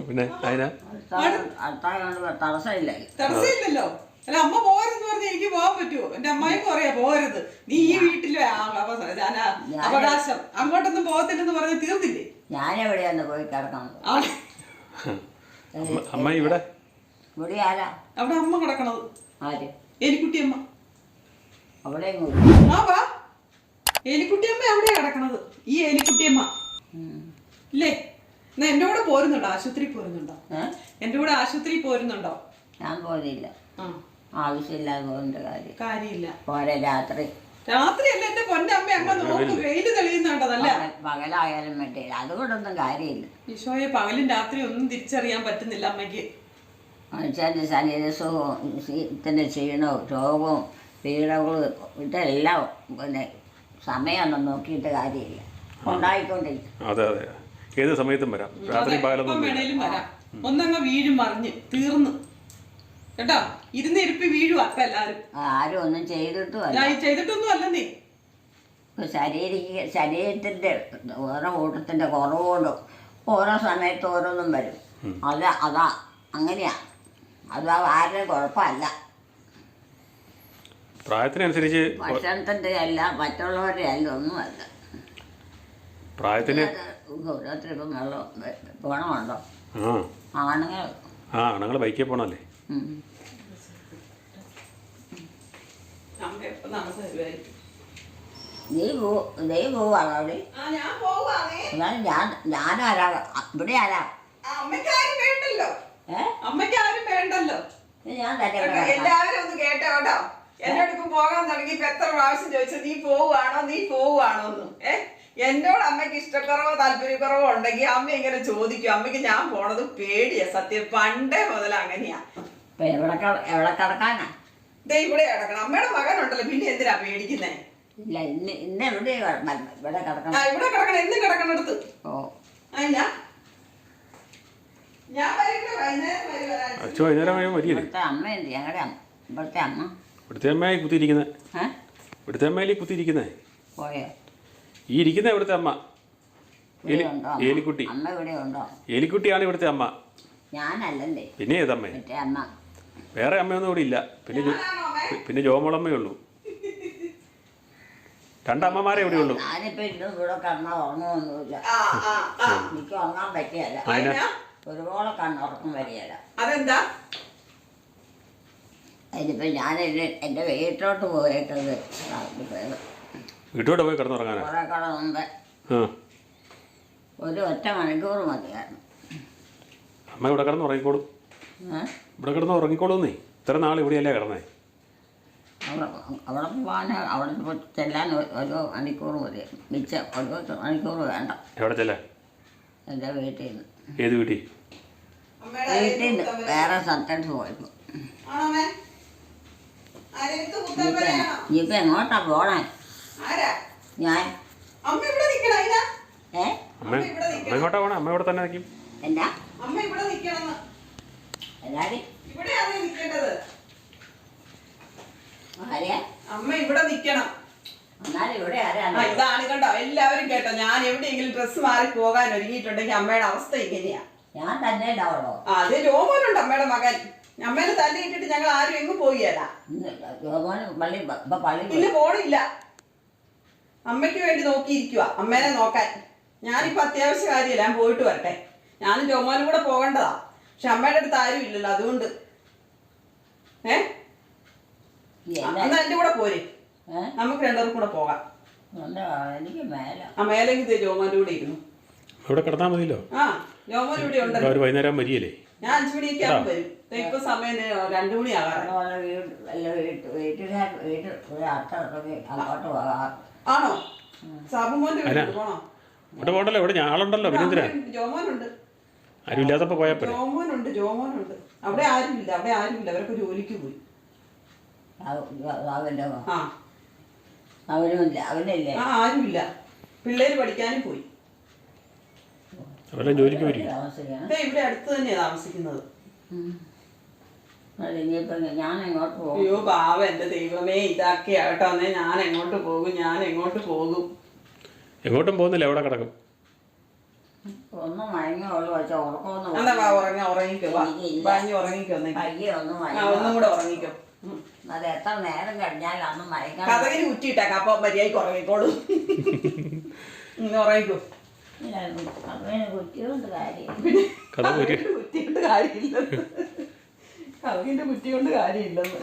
[SPEAKER 2] പിന്നെ അടുത്തായ
[SPEAKER 1] കൊണ്ട് തടസ്സമില്ലേ?
[SPEAKER 3] തടസ്സമില്ലല്ലോ. അല്ല അമ്മ പോകരുതെന്ന് പറഞ്ഞാൽ എനിക്ക് പോകാൻ പറ്റുമോ? എന്റെ അമ്മായിക്കും അറിയാം പോകരുത്, നീ ഈ വീട്ടിലെ അവകാശം, അങ്ങോട്ടൊന്നും പോകത്തില്ലെന്ന് പറഞ്ഞ് തീർന്നില്ലേ?
[SPEAKER 1] ഞാനെവിടെയാന്ന് പോയി കിടക്കണത്?
[SPEAKER 2] അമ്മ ഇവിടെ
[SPEAKER 1] ഇവിടെ ആരാ?
[SPEAKER 3] അവിടെ അമ്മ കിടക്കണത്.
[SPEAKER 1] ആര്?
[SPEAKER 3] എലിക്കുട്ടിയമ്മ.
[SPEAKER 1] അവിടെ
[SPEAKER 3] ആ വാ, എലിക്കുട്ടിയമ്മ എവിടെയാ കിടക്കണത്? ഈ എലിക്കുട്ടിയമ്മ ഇല്ലേ? എന്നാ എന്റെ കൂടെ പോരുന്നുണ്ടോ? ആശുപത്രി പോരുന്നുണ്ടോ? എന്റെ കൂടെ ആശുപത്രി പോരുന്നുണ്ടോ?
[SPEAKER 1] ഞാൻ പോകുന്നില്ല. ആവശ്യമില്ലാതെ പോകേണ്ട
[SPEAKER 3] കാര്യമില്ല.
[SPEAKER 1] പോരെ രാത്രി.
[SPEAKER 3] രാത്രിയല്ല എന്റെ പൊന്നമ്മ, അങ്ങ് നോക്ക്, വെയില് തെളിയുന്നുണ്ടല്ല.
[SPEAKER 1] പകലായാലും വേണ്ടിയില്ല, അതുകൊണ്ടൊന്നും കാര്യമില്ല.
[SPEAKER 3] ഈശോയെ, പകലും രാത്രി ഒന്നും തിരിച്ചറിയാൻ പറ്റുന്നില്ല അമ്മയ്ക്ക്.
[SPEAKER 1] മനുഷ്യൻ്റെ ശരീരസുഖത്തിന്റെ ക്ഷീണവും രോഗവും പീഡകളും ഇതെല്ലാം പിന്നെ സമയമൊന്നും നോക്കിയിട്ട് കാര്യമില്ല, ഉണ്ടായിക്കൊണ്ടിരിക്കും.
[SPEAKER 2] അതെ അതെ, ഏത് സമയത്തും വരാം, രാത്രി പകലൊന്നും
[SPEAKER 3] വേണേലും വരാം. ഒന്നങ്ങ് വീഴും, മറിഞ്ഞ് തീർന്ന് കേട്ടോ. ഇരുന്നിരിപ്പി വീഴും അപ്പൊ എല്ലാരും.
[SPEAKER 1] ആരും ഒന്നും
[SPEAKER 3] ചെയ്തിട്ടൊന്നും അല്ല. നീ
[SPEAKER 1] ശരീരത്തിന്റെ ഓരോ കൂട്ടത്തിന്റെ കുറവുകൊണ്ടും ഓരോ സമയത്ത് ഓരോന്നും വരും. അതാ അങ്ങനെയാ, അതാ ആരുടെയും കുഴപ്പമല്ല.
[SPEAKER 2] പ്രായത്തിനനുസരിച്ച്
[SPEAKER 1] ഭക്ഷണത്തിന്റെ അല്ല, മറ്റുള്ളവരുടെ അല്ല, ഒന്നുമല്ല.
[SPEAKER 2] പ്രായത്തിന്
[SPEAKER 1] ഓരോരുത്തർക്കും വെള്ളം ഗുണമുണ്ടോ?
[SPEAKER 2] ആണുങ്ങൾ ബൈക്കിൽ പോകണല്ലേ?
[SPEAKER 1] നീ പോവാണോ അവിടെ? ഞാനാരാ ഇവിടെ? ആരാ?
[SPEAKER 3] അമ്മയ്ക്കാരും വേണ്ടല്ലോ.
[SPEAKER 1] ഞാൻ തന്നെ
[SPEAKER 3] എല്ലാവരും ഒന്ന് കേട്ടോ കേട്ടോ. എന്നോട് പോകാൻ തുടങ്ങിയപ്പോ എത്ര പ്രാവശ്യം ചോദിച്ചു നീ പോവുകയാണോ എന്ന്. എന്നോട് അമ്മയ്ക്ക് ഇഷ്ടക്കുറവോ താല്പര്യക്കുറവോ ഉണ്ടെങ്കിൽ അമ്മ ഇങ്ങനെ ചോദിക്കും. അമ്മയ്ക്ക് ഞാൻ പോണത് പേടിയാ സത്യം, പണ്ടേ മുതൽ അങ്ങനെയാ.
[SPEAKER 1] എവിടെ കിടക്കാനാ?
[SPEAKER 3] ഇവിടെ കിടക്കണം. അമ്മയുടെ മകനുണ്ടല്ലോ, പിന്നെ എന്തിനാ പേടിക്കുന്നേ?
[SPEAKER 1] ഇല്ല, ഇന്ന് ഇവിടെ കിടക്കണം.
[SPEAKER 3] ഇവിടെ കിടക്കണം, എന്നും കിടക്കണടുത്ത്.
[SPEAKER 2] വൈകുന്നേരം വരികയില്ലേ?
[SPEAKER 1] അമ്മ എന്ത്? ഞങ്ങളുടെ ഇവിടുത്തെ അമ്മ,
[SPEAKER 2] ഇവിടുത്തെ അമ്മയായി കുത്തിയിരിക്കുന്നത്. ഇവിടുത്തെ അമ്മയിലേ കുത്തിയിരിക്കുന്നേ.
[SPEAKER 1] പോയോ?
[SPEAKER 2] ഈ ഇരിക്കുന്ന ഇവിടുത്തെ അമ്മ ഏലിക്കുട്ടി.
[SPEAKER 1] അമ്മ ഇവിടെ ഉണ്ടോ?
[SPEAKER 2] ഏലിക്കുട്ടിയാണ് ഇവിടുത്തെ അമ്മ.
[SPEAKER 1] ഞാനല്ലേ.
[SPEAKER 2] പിന്നെ ഏതമ്മ?
[SPEAKER 1] അമ്മ.
[SPEAKER 2] വേറെ അമ്മയൊന്നും ഇവിടെ ഇല്ല. പിന്നെ ജോമോളമ്മയേ ഉള്ളൂ. രണ്ടമ്മമാരെ ഇവിടെ ഉള്ളൂ.
[SPEAKER 1] ഞാനിപ്പോ ഇവിടെ കണ്ണാ ഉറങ്ങുമൊന്നുമില്ല. എനിക്ക് ഉറങ്ങാൻ പറ്റിയല്ല. ഒരുപോലെ കണ്ണുറക്കം വരികയല്ല.
[SPEAKER 3] അതെന്താ?
[SPEAKER 1] അതിനിപ്പോ ഞാൻ എന്റെ വീട്ടിലോട്ട് പോയിട്ടത്
[SPEAKER 2] വീട്ടോട്ട് പോയി കിടന്നുറങ്ങാനാ?
[SPEAKER 1] കുറെ കട മുമ്പ് ഒരു 1 മണിക്കൂർ മതിയായിരുന്നു.
[SPEAKER 2] അമ്മ ഇവിടെ കിടന്ന് ഉറങ്ങിക്കോളും. ഇവിടെ കിടന്ന് ഉറങ്ങിക്കോളൂന്നേ. ഇത്ര നാൾ ഇവിടെയല്ലേ കിടന്നേ?
[SPEAKER 1] അവിടെ പോകാൻ അവിടെ ചെല്ലാൻ 1 മണിക്കൂർ മതി. മിച്ചം 1 മണിക്കൂർ വേണ്ട.
[SPEAKER 2] എവിടെ ചെല്ലാൻ?
[SPEAKER 1] എൻ്റെ വീട്ടിൽ നിന്ന്.
[SPEAKER 2] ഏത് വീട്ടിൽ?
[SPEAKER 1] വീട്ടിൽ നിന്ന് വേറെ സ്ഥലത്തോട്ട് പോയപ്പോ. ഇനിയിപ്പോ എങ്ങോട്ടാ പോണേ? ഞാൻ
[SPEAKER 2] അമ്മ എങ്ങോട്ടാ പോണേ? അമ്മ ഇവിടെ തന്നെ നിൽക്കും.
[SPEAKER 1] എന്താ?
[SPEAKER 3] അമ്മ ഇവിടെ നിൽക്കണം.
[SPEAKER 1] എല്ലാരും
[SPEAKER 3] ഇവിടെയാണ് നിൽക്കേണ്ടത്.
[SPEAKER 1] അമ്മ ഇവിടെ നിൽക്കണം.
[SPEAKER 3] ഇതാണ് കണ്ടോ, എല്ലാവരും കേട്ടോ. ഞാൻ എവിടെയെങ്കിലും ഡ്രസ്സ് മാറി പോകാൻ ഒരുങ്ങിയിട്ടുണ്ടെങ്കിൽ അമ്മയുടെ അവസ്ഥ ഇങ്ങനെയാ.
[SPEAKER 1] ഞാൻ തന്നെ ഉണ്ടാവുള്ളൂ.
[SPEAKER 3] അതെ, രോമനുണ്ട് അമ്മയുടെ മകൻ. അമ്മേനെ തല്ലി ഇട്ടിട്ട് ഞങ്ങൾ ആരും എങ്ങും പോയില്ല. ഇല്ല, പോണില്ല. അമ്മയ്ക്ക് വേണ്ടി നോക്കിയിരിക്കുക, അമ്മേനെ നോക്കാൻ. ഞാനിപ്പോ അത്യാവശ്യ കാര്യമില്ല, ഞാൻ പോയിട്ട് വരട്ടെ. ഞാനും ജോമോനും കൂടെ പോകേണ്ടതാ. പക്ഷെ അമ്മയുടെ അടുത്ത് ആരും ഇല്ലല്ലോ, അതുകൊണ്ട് എന്നാ എന്റെ കൂടെ പോരെ, നമുക്ക് 2 കൂടെ പോകാം. ആ മേലെങ്കിൽ ജോമോന്റെ കൂടെ ഇരുന്നു.
[SPEAKER 2] ഇവിടെ കിടന്നാ മതിയല്ലോ.
[SPEAKER 3] ജോമോൻ ഇവിടെ ഉണ്ടല്ലോ.
[SPEAKER 2] വൈകുന്നേരം വരികയില്ലേ?
[SPEAKER 3] ഞാൻ 5 മണിയൊക്കെ ആകുമ്പോൾ വരും. ഇപ്പൊ സമയം 2 മണി ആകാറാണ്. ആണോ? സാബുമോന്റെ വീട്ടിൽ പോണോ?
[SPEAKER 2] ഇവിടെ പോകണ്ടല്ലോ, ഇവിടെ ആളുണ്ടല്ലോ. പിന്നെ എന്തിനാ?
[SPEAKER 3] ജോമോനുണ്ട്.
[SPEAKER 2] ആരും ഇല്ലാത്തപ്പോ പോയപ്പോ.
[SPEAKER 3] ജോമോനുണ്ട്. അവിടെ ആരുമില്ല. അവരൊക്കെ ജോലിക്ക് പോയി. ആരുമില്ല. പിള്ളേര് പഠിക്കാനും പോയി.
[SPEAKER 2] ജോലിക്ക് പോയി.
[SPEAKER 3] ഇവിടെ അടുത്ത് തന്നെയാ താമസിക്കുന്നത്.
[SPEAKER 1] ഞാൻ എങ്ങോട്ട് പോകും?
[SPEAKER 3] അയ്യോ പാവ, എന്റെ ദൈവമേ, ഇതാക്കിയാ കേട്ടോ. ഞാൻ എങ്ങോട്ട് പോകും?
[SPEAKER 2] എങ്ങോട്ടും പോകുന്നില്ല, എവിടെ കിടക്കും.
[SPEAKER 1] ഒന്നും മയങ്ങുള്ളൂ. പക്ഷെ ഉറക്കമൊന്നും
[SPEAKER 3] ഉറങ്ങിക്കോ. ഒന്നും കൂടെ ഉറങ്ങിക്കോ.
[SPEAKER 1] അത് എത്ര നേരം കഴിഞ്ഞാലാണ് മയക്കാൻ
[SPEAKER 3] കഥകിന് കുറ്റിയിട്ടേക്കാം അപ്പൊ മര്യാദയ്ക്ക് ഉറങ്ങിക്കോളൂ. ഉറങ്ങിക്കോ.
[SPEAKER 1] അതിന് കുറ്റിയുണ്ട് കാര്യം.
[SPEAKER 3] കുറ്റിയുണ്ട് കാര്യമില്ലെന്ന്. കഥകിന്റെ കുറ്റി കൊണ്ട് കാര്യമില്ലെന്ന്.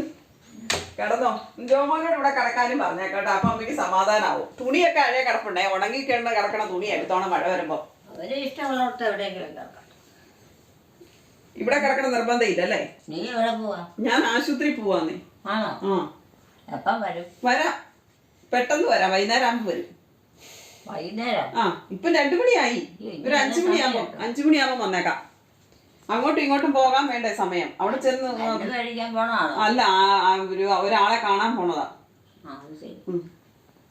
[SPEAKER 3] കിടന്നോ? ജോമോനോട് ഇവിടെ കിടക്കാനും പറഞ്ഞേക്കട്ടെ. അപ്പൊ അമ്മയ്ക്ക് സമാധാനാവും. തുണിയൊക്കെ അഴയ കിടപ്പുണ്ടേ. ഉണങ്ങി കിടക്കണ തുണി എടുത്തോണ മഴ വരുമ്പോ.
[SPEAKER 1] അവരെ ഇഷ്ടമുള്ളടത്ത് എവിടെയെങ്കിലും കിടക്കാം.
[SPEAKER 3] ഇവിടെ കിടക്കണ നിർബന്ധം ഇല്ലല്ലേ?
[SPEAKER 1] നീ എവിടെ പോവാ?
[SPEAKER 3] ഞാൻ ആശുപത്രി പോവാന്നേ.
[SPEAKER 1] ആണോ? എപ്പം വരും?
[SPEAKER 3] വരാം, പെട്ടെന്ന് വരാം. വൈകുന്നേരം ആകുമ്പോ വരും.
[SPEAKER 1] വൈകുന്നേരം?
[SPEAKER 3] ഇപ്പൊ 2 മണിയായി. ഒരു 5 മണിയാകുമ്പോ വന്നേക്കാം. അങ്ങോട്ടും ഇങ്ങോട്ടും പോകാൻ വേണ്ടേ സമയം. അവിടെ ചെന്ന്
[SPEAKER 1] കഴിക്കാൻ പോണാണോ?
[SPEAKER 3] അല്ല, ഒരാളെ കാണാൻ പോണതാ.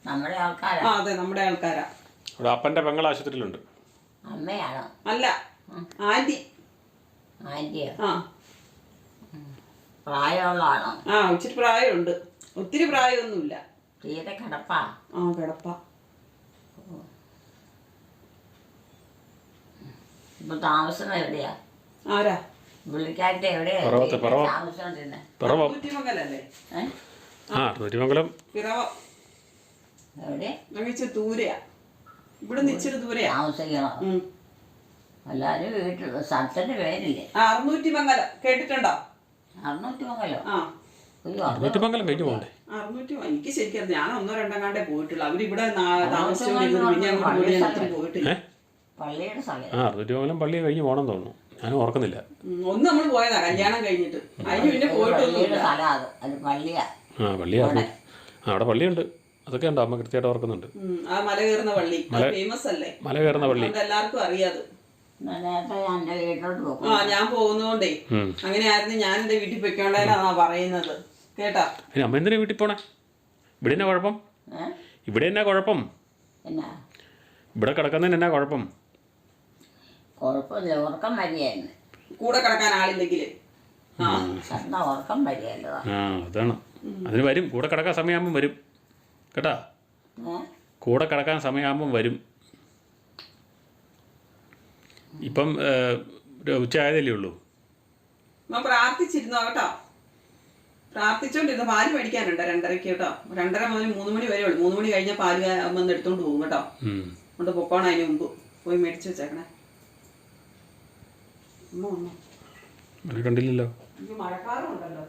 [SPEAKER 1] നമ്മുടെ ആൾക്കാരാ?
[SPEAKER 3] അതെ, നമ്മുടെ ആൾക്കാരാ.
[SPEAKER 2] ഇവിടെ അപ്പൻ്റെ പെങ്ങൾ ആശുപത്രിയിലുണ്ട്.
[SPEAKER 1] അമ്മയാണോ?
[SPEAKER 3] അല്ല, ആന്റി.
[SPEAKER 1] ആന്റിയോ? പ്രായമുള്ളതാണോ?
[SPEAKER 3] ഇച്ചിരി പ്രായമുണ്ട്. ഒത്തിരി പ്രായമൊന്നുമില്ല.
[SPEAKER 1] തീരെ കിടപ്പാ?
[SPEAKER 3] കിടപ്പാ.
[SPEAKER 1] ഇപ്പൊ താമസം എവിടെയാ?
[SPEAKER 3] ആരാ?
[SPEAKER 1] പുള്ളിക്കാരുടെ എവിടെയാ താമസിച്ചോണ്ടിരുന്നെ?
[SPEAKER 3] ഊറ്റിമംഗലല്ലേ?
[SPEAKER 2] ഊറ്റിമംഗലം.
[SPEAKER 3] പിറവം.
[SPEAKER 1] എവിടെ?
[SPEAKER 3] ഇച്ചിരി ദൂരെയാ. ഇവിടെ നിന്ന് ഇച്ചിരി ദൂരെയാ
[SPEAKER 1] താമസിക്കണോ? എല്ലാരും വീട്ടിൽ സ്ഥലത്തിന്റെ പേരില്ലേ?
[SPEAKER 3] അറുന്നൂറ്റിമംഗലം കേട്ടിട്ടുണ്ടോ?
[SPEAKER 1] അറുന്നൂറ്റിമംഗലോ?
[SPEAKER 2] അറുന്നൂറ്റിമംഗലം കഴിഞ്ഞു പോകണ്ടേ?
[SPEAKER 3] എനിക്ക് ശരിക്കും ഞാൻ 1-2 കണ്ടേ പോയിട്ടുള്ളൂ. അവരിവിടെ താമസിച്ചോണ്ടിരുന്നു പോയിട്ടില്ല.
[SPEAKER 1] പള്ളിയുടെ സ്ഥലം?
[SPEAKER 2] അറുന്നൂറ്റിമംഗലം പള്ളി കഴിഞ്ഞ് പോകണം തോന്നുന്നു. ഞാനും ഓർക്കുന്നില്ല.
[SPEAKER 3] ഒന്ന് നമ്മൾ പോയതാ കല്യാണം കഴിഞ്ഞിട്ട്. അതിന് പിന്നെ പോയിട്ടൊന്നുമില്ല.
[SPEAKER 1] പള്ളിയാ?
[SPEAKER 2] പള്ളിയാ. അവിടെ പള്ളിയുണ്ട്. അതൊക്കെ ഉണ്ട്. അമ്മ കൃത്യമായിട്ട് ഓർക്കുന്നുണ്ട്.
[SPEAKER 3] ആ മല കയറുന്ന പള്ളി ഫേമസ് അല്ലേ?
[SPEAKER 2] മല കയറുന്ന പള്ളി
[SPEAKER 3] എല്ലാവർക്കും അറിയാത്.
[SPEAKER 1] വീട്ടിലോട്ട് പോകും.
[SPEAKER 3] ഞാൻ പോകുന്നോണ്ടേ അങ്ങനെയായിരുന്നു. ഞാൻ എന്റെ വീട്ടിൽ പൊയ്ക്കോണ്ടേനാ പറയുന്നത് കേട്ടാ.
[SPEAKER 2] അമ്മ എന്തിനാ വീട്ടിൽ പോണേ? ഇവിടെ എന്നാ കുഴപ്പം? ഇവിടെ എന്നാ കുഴപ്പം? ഇവിടെ കിടക്കുന്നതിന് എന്നാ കുഴപ്പം?
[SPEAKER 1] കുഴപ്പമില്ല, ഉറക്കം വരികയായിരുന്നു.
[SPEAKER 3] കൂടെ കിടക്കാൻ ആളില്ലെങ്കിൽ
[SPEAKER 1] ഉറക്കം വരികയല്ലോ.
[SPEAKER 2] അതാണ്. അതിന് വരും. കൂടെ കിടക്കാൻ സമയമാകുമ്പം വരും കേട്ടാ. കൂടെ കിടക്കാൻ സമയമാകുമ്പം വരും. ഇപ്പം ഉച്ച ആയതല്ലേ ഉള്ളൂ.
[SPEAKER 3] പ്രാർത്ഥിച്ചിരുന്നോ കേട്ടോ? പ്രാർത്ഥിച്ചോണ്ടിരുന്നു. പാല് മേടിക്കാനുണ്ട് 2:30 കേട്ടോ. 2:30 മുതൽ 3 മണി വരെ ഉള്ളൂ. 3 മണി കഴിഞ്ഞാൽ പാല് വന്ന് എടുത്തോണ്ട് പോകും കേട്ടോ. കൊണ്ട് പൊക്കോണം. അതിന് മുമ്പ് പോയി മേടിച്ചു വെച്ചേക്കണേ.
[SPEAKER 2] കണ്ടില്ലല്ലോ.
[SPEAKER 3] മഴക്കാറുണ്ടല്ലോ.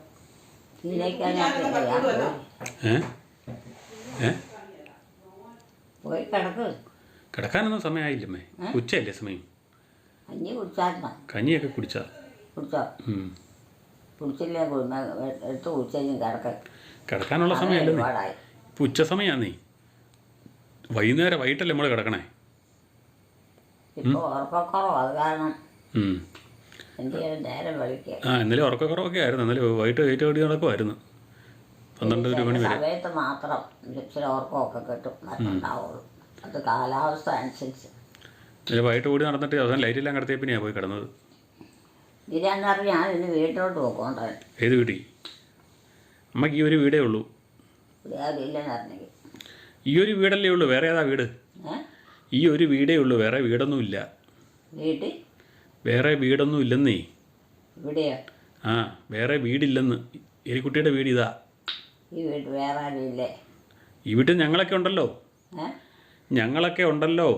[SPEAKER 1] പോയി കിടക്ക്.
[SPEAKER 2] കിടക്കാനൊന്നും സമയമായില്ലമ്മേ. ഉച്ചയല്ലേ സമയം.
[SPEAKER 1] കഞ്ഞി കുടിച്ചായിരുന്നോ?
[SPEAKER 2] കഞ്ഞിയൊക്കെ കുടിച്ചോ?
[SPEAKER 1] കുടിച്ചില്ലേ? എടുത്ത് കുടിച്ചും
[SPEAKER 2] കിടക്കാനുള്ള സമയമല്ലേ? ഇപ്പം ഉച്ച സമയമാന്നേ. വൈകിട്ടല്ലേ നമ്മൾ കിടക്കണേ.
[SPEAKER 1] ഇപ്പോൾ ഉറക്കക്കുറവ്. അത് കാരണം നേരം വിളിക്കുക.
[SPEAKER 2] ഇന്നലെ ഉറക്കക്കുറവൊക്കെ ആയിരുന്നു. ഇന്നലെ വൈകിട്ട് കയറ്റി ഓടി നടക്കുമായിരുന്നു 12 മണി വരെ.
[SPEAKER 1] സമയത്ത് മാത്രം ഇച്ചിരി ഉറക്കമൊക്കെ കിട്ടും, ഉണ്ടാവുള്ളൂ. അത് കാലാവസ്ഥ അനുസരിച്ച്.
[SPEAKER 2] ഇന്നലെ വൈകിട്ട് ഓടി നടന്നിട്ട് അവസാനം ലൈറ്റെല്ലാം കിടത്തിയ പിന്നെയാണ് പോയി കിടന്നത്.
[SPEAKER 1] ഇതിനെന്നറിയാം ഞാൻ ഇന്ന് വീട്ടിലോട്ട് പോയിക്കോണ്ടേ.
[SPEAKER 2] ഏത് വീട്ടിൽ? അമ്മയ്ക്ക് ഈ ഒരു വീടേ ഉള്ളൂ.
[SPEAKER 1] ഇല്ലെന്നറിഞ്ഞെങ്കിൽ
[SPEAKER 2] ഈ ഒരു വീടല്ലേ ഉള്ളൂ. വേറെ ഏതാ വീട്? ഈ ഒരു വീടേ ഉള്ളൂ. വേറെ വീടൊന്നുമില്ല.
[SPEAKER 1] വീട്ടിൽ
[SPEAKER 2] വേറെ വീടൊന്നും ഇല്ലെന്നേ.
[SPEAKER 1] ഇവിടെയോ?
[SPEAKER 2] വേറെ വീടില്ലെന്ന്. എലിക്കുട്ടിയുടെ വീട് ഇതാ.
[SPEAKER 1] ഈ വീട്ടിൽ വേറെ ആരും ഇല്ലേ?
[SPEAKER 2] ഈ വീട്ടിൽ ഞങ്ങളൊക്കെ ഉണ്ടല്ലോ. ഞങ്ങളൊക്കെ ഉണ്ടല്ലോ.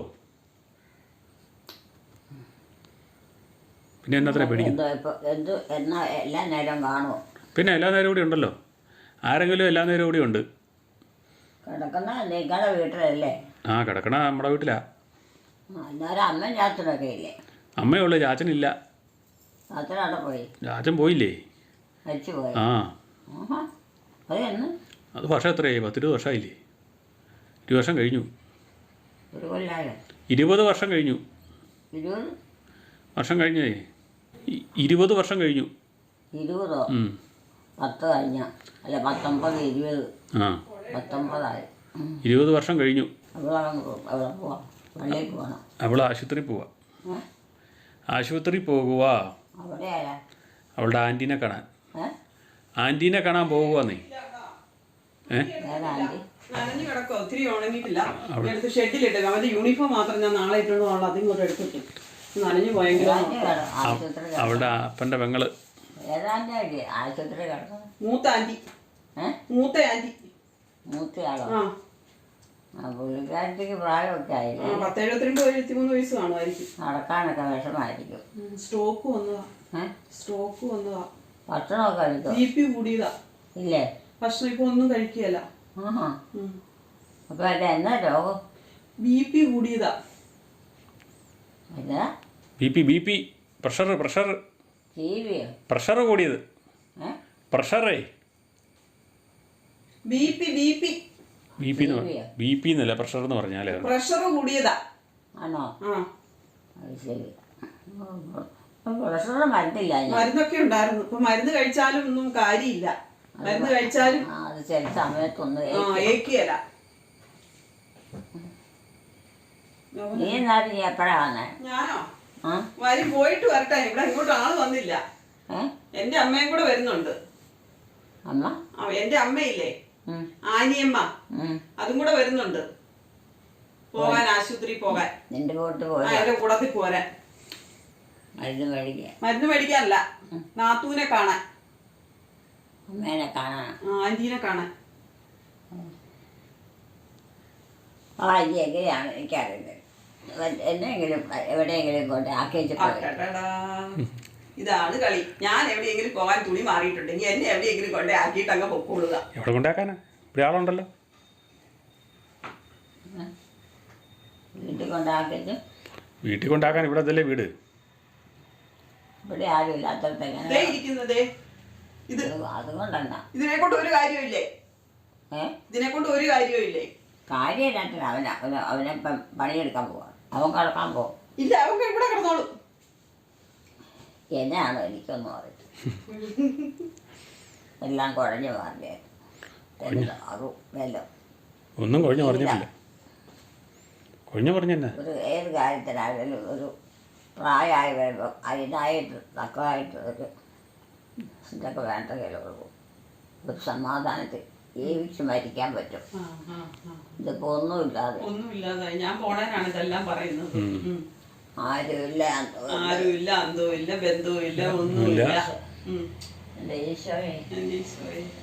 [SPEAKER 2] പിന്നെ എന്നത്ര പേടിക്കുന്നു?
[SPEAKER 1] എല്ലാ നേരം കാണുമോ?
[SPEAKER 2] പിന്നെ എല്ലാ നേരം കൂടി ഉണ്ടല്ലോ. ആരെങ്കിലും എല്ലാ നേരം കൂടി ഉണ്ട്.
[SPEAKER 1] കിടക്കുന്ന നിങ്ങളുടെ വീട്ടിലല്ലേ?
[SPEAKER 2] കിടക്കണ നമ്മുടെ വീട്ടിലാ.
[SPEAKER 1] അന്നേരം അമ്മയും ചാച്ചനൊക്കെ ഇല്ലേ?
[SPEAKER 2] അമ്മയുള്ളൂ, ചാച്ചനില്ല.
[SPEAKER 1] ചാച്ചനവിടെ പോയി?
[SPEAKER 2] ചാച്ചൻ പോയില്ലേ?
[SPEAKER 1] മരിച്ചു പോയി?
[SPEAKER 2] അത് വർഷം എത്രയായി? 10-20 വർഷമായില്ലേ? 20 വർഷം കഴിഞ്ഞു. 20 വർഷം കഴിഞ്ഞു.
[SPEAKER 1] 20
[SPEAKER 2] വർഷം കഴിഞ്ഞേ. 20 വർഷം കഴിഞ്ഞു.
[SPEAKER 1] 20? 10 കഴിഞ്ഞ? അല്ല 19, 20. 19ആയി.
[SPEAKER 2] 20 വർഷം കഴിഞ്ഞു. അവൾ ആശുപത്രി പോവാ. ആശുപത്രി പോകുക. അവളുടെ ആൻറ്റീനെ കാണാൻ. ആൻറ്റീനെ കാണാൻ പോകുവാന്നേ.
[SPEAKER 3] നനഞ്ഞു കിടക്കോ? ഒത്തിരി ഉണങ്ങിയിട്ടില്ല. എടുത്ത് ഷെഡിലിട്ട് അവന്റെ യൂണിഫോം മാത്രം ഞാൻ നാളെ ഇട്ടുകൊണ്ട് അതിങ്ങോട്ട് എടുത്തിട്ടു. നനഞ്ഞു പോയെങ്കിലും
[SPEAKER 2] അവളുടെ അപ്പൻ്റെ പെങ്ങള്
[SPEAKER 1] ഏതാണ്ട് ആശുപത്രി കിടക്കുന്നത്?
[SPEAKER 3] മൂത്ത ആൻറ്റി.
[SPEAKER 1] ഏഹ്?
[SPEAKER 3] മൂത്ത ആൻറ്റി.
[SPEAKER 1] മൂത്തയാളോ?
[SPEAKER 3] ആ
[SPEAKER 1] പുള്ളിക്കാരത്തേക്ക് പ്രായമൊക്കെ ആയില്ലേ?
[SPEAKER 3] 72-73 വയസ്സ് കാണുമായിരിക്കും.
[SPEAKER 1] നടക്കാനൊക്കെ വിഷമായിരിക്കും.
[SPEAKER 3] സ്ട്രോക്ക് വന്നതാ.
[SPEAKER 1] ഏഹ്?
[SPEAKER 3] സ്ട്രോക്ക് വന്നതാ.
[SPEAKER 1] ഭക്ഷണമൊക്കെ കഴിക്കും?
[SPEAKER 3] BP കൂടിയതാ.
[SPEAKER 1] ഇല്ലേ?
[SPEAKER 3] ഭക്ഷണം ഇപ്പൊ ഒന്നും കഴിക്കുകയല്ല.
[SPEAKER 1] ആഹാ. അപ്പൊ അല്ല എന്നാ രോഗം?
[SPEAKER 3] BP കൂടിയതാ.
[SPEAKER 1] എന്നാ?
[SPEAKER 2] BP pressure
[SPEAKER 1] ജീവിയോ?
[SPEAKER 2] പ്രഷർ കൂടിയത്.
[SPEAKER 1] ഏഹ്?
[SPEAKER 2] പ്രഷറേ
[SPEAKER 3] BP
[SPEAKER 2] BP എന്നല്ല പ്രഷർ എന്ന് പറഞ്ഞാൽ
[SPEAKER 3] പ്രഷർ കൂടിയതാ.
[SPEAKER 1] ആണോ?
[SPEAKER 3] ആ
[SPEAKER 1] അത് ശരി. പ്രഷറിന് മരുന്നില്ല?
[SPEAKER 3] മരുന്നൊക്കെ ഉണ്ടായിരുന്നു. ഇപ്പൊ മരുന്ന് കഴിച്ചാലും ഒന്നും കാര്യമില്ല. മരുന്ന് കഴിച്ചാലും
[SPEAKER 1] അത് ചില സമയത്തൊന്നും
[SPEAKER 3] ഏക്കിയല്ല.
[SPEAKER 1] നീ എന്നാലും നീ എപ്പോഴാ വന്നേ?
[SPEAKER 3] ഞാനോ വരും പോയിട്ട് വരട്ടെ. ഇവിടെ ഇങ്ങോട്ട് ആള് വന്നില്ല. എന്റെ അമ്മയും കൂടെ വരുന്നുണ്ട്.
[SPEAKER 1] അമ്മ?
[SPEAKER 3] എന്റെ അമ്മയില്ലേ, ആനിയമ്മ, അതും കൂടെ വരുന്നുണ്ട് പോകാൻ, ആശുപത്രി പോകാൻ.
[SPEAKER 1] നിന്റെ കൂട്ട് പോരാ?
[SPEAKER 3] എന്റെ കൂടത്തിൽ പോരാൻ.
[SPEAKER 1] മരുന്ന് മേടിക്കാൻ?
[SPEAKER 3] മരുന്ന് മേടിക്കാനല്ല, നാത്തൂനെ കാണാൻ.
[SPEAKER 1] അമ്മേനെ കാണാൻ?
[SPEAKER 3] ആന്റീനെ കാണാൻ.
[SPEAKER 1] ആ ഇത് എങ്ങനെയാണ് എനിക്കറിയില്ല. എന്നെങ്കിലും എവിടെയെങ്കിലും കൊണ്ട് ആക്കിയപ്പോ
[SPEAKER 3] ഇതാണ് കളി. ഞാൻ എവിടെയെങ്കിലും പോകാൻ തുണി മാറിയിട്ടുണ്ടെങ്കിൽ എന്നെ എവിടെയെങ്കിലും കൊണ്ടേ ആക്കിയിട്ട് അങ്ങ് പൊക്കോളുക.
[SPEAKER 2] എവിടെ കൊണ്ടാക്കാനാ? ഇവിടെ ആളുണ്ടല്ലോ.
[SPEAKER 1] വീട്ടിൽ കൊണ്ടാക്കിയിട്ട്?
[SPEAKER 2] വീട്ടിൽ കൊണ്ടാക്കാൻ ഇവിടെ അതല്ലേ വീട്.
[SPEAKER 1] ഇവിടെ ആരും ഇല്ലാത്തടത്ത്
[SPEAKER 3] ഇരിക്കുന്നതേ ഇത്.
[SPEAKER 1] അതുകൊണ്ടെന്നാ?
[SPEAKER 3] ഇതിനെ കൊണ്ട് ഒരു കാര്യമില്ലേ? ഇതിനെ കൊണ്ട് ഒരു കാര്യമില്ലേ?
[SPEAKER 1] കാര്യമില്ലാത്ത അവനെപ്പം പണിയെടുക്കാൻ പോവാ. അവൻ കിടക്കാൻ പോകും.
[SPEAKER 3] ഇല്ല, അവൻ ഇവിടെ കിടന്നോളൂ.
[SPEAKER 1] എന്നാണോ എനിക്കൊന്നും അറിയില്ല. എല്ലാം കുഴഞ്ഞു മാറിയ
[SPEAKER 2] ഒന്നും കുഴഞ്ഞു പറഞ്ഞിട്ടില്ല. കുഴഞ്ഞു പറഞ്ഞെന്നാ?
[SPEAKER 1] ഒരു ഏത് കാര്യത്തിനായാലും ഒരു പ്രായമായി വരുമ്പോൾ അതിനായിട്ട് തക്കമായിട്ട് ഒരു ഇതൊക്കെ വേണ്ടെങ്കിലേ ഉള്ളൂ. ഒരു സമാധാനത്തിൽ ജീവിച്ച് മരിക്കാൻ പറ്റും. ഇതിപ്പോ ഒന്നുമില്ലാതെ
[SPEAKER 3] ഞാൻ പോണേനാണ് ഇതെല്ലാം പറയുന്നത്.
[SPEAKER 1] ആരുമില്ല,
[SPEAKER 3] അന്തവും ഇല്ല, ബന്ധവും ഇല്ല, ഒന്നുമില്ല.
[SPEAKER 1] എൻ്റെ ഈശോയെ,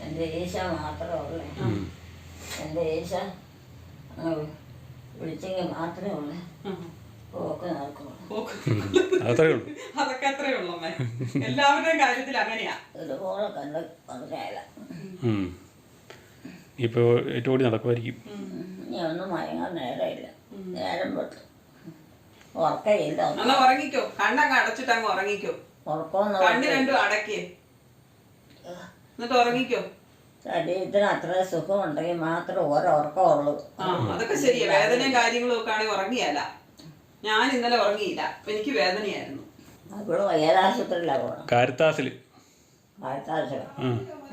[SPEAKER 1] എൻ്റെ ഈശോ മാത്രമേ ഉള്ളൂ. എൻ്റെ ഈശോ വിളിച്ചെങ്കിൽ മാത്രമേ ഉള്ളൂ പോക്ക് നടക്കുള്ളൂ.
[SPEAKER 3] അതൊക്കെ അത്രേ ഉള്ളൂ. എല്ലാവരുടെയും കാര്യത്തിൽ അങ്ങനെയാ.
[SPEAKER 1] ഇതുപോലെ കണ്ട് പറഞ്ഞാല
[SPEAKER 2] ഇപ്പൊ ഏറ്റവും കൂടി നടക്കുമായിരിക്കും.
[SPEAKER 1] ഇനി ഒന്നും മയങ്ങാൻ നേരമില്ല. നേരം പൊട്ട് ഉറക്കയില്ല.
[SPEAKER 3] അങ്ങ് ഉറങ്ങിക്കോ. കണ്ണങ്ങ് അടച്ചിട്ട് അങ്ങ് ഉറങ്ങിക്കോ. കണ്ണ് രണ്ടും അടക്കിയേ, എന്നിട്ട് ഉറങ്ങിക്കോ.
[SPEAKER 1] ശരീരത്തിന് അത്ര സുഖം ഉണ്ടെങ്കിൽ മാത്രം ഓരോർക്കമുള്ളൂ.
[SPEAKER 3] അതൊക്കെ ശരിയാ. വേദനയും കാര്യങ്ങളും ഒക്കെ ആണെങ്കിൽ ഉറങ്ങിയല്ല. ഞാൻ ഇന്നലെ ഉറങ്ങിയില്ല, അപ്പൊ എനിക്ക് വേദനയായിരുന്നു.
[SPEAKER 1] അവള് ഏതാശുപത്രിയിലാണ് പോകണം?
[SPEAKER 2] കാരിത്താസില്.
[SPEAKER 1] കാരിത്താസിലോ?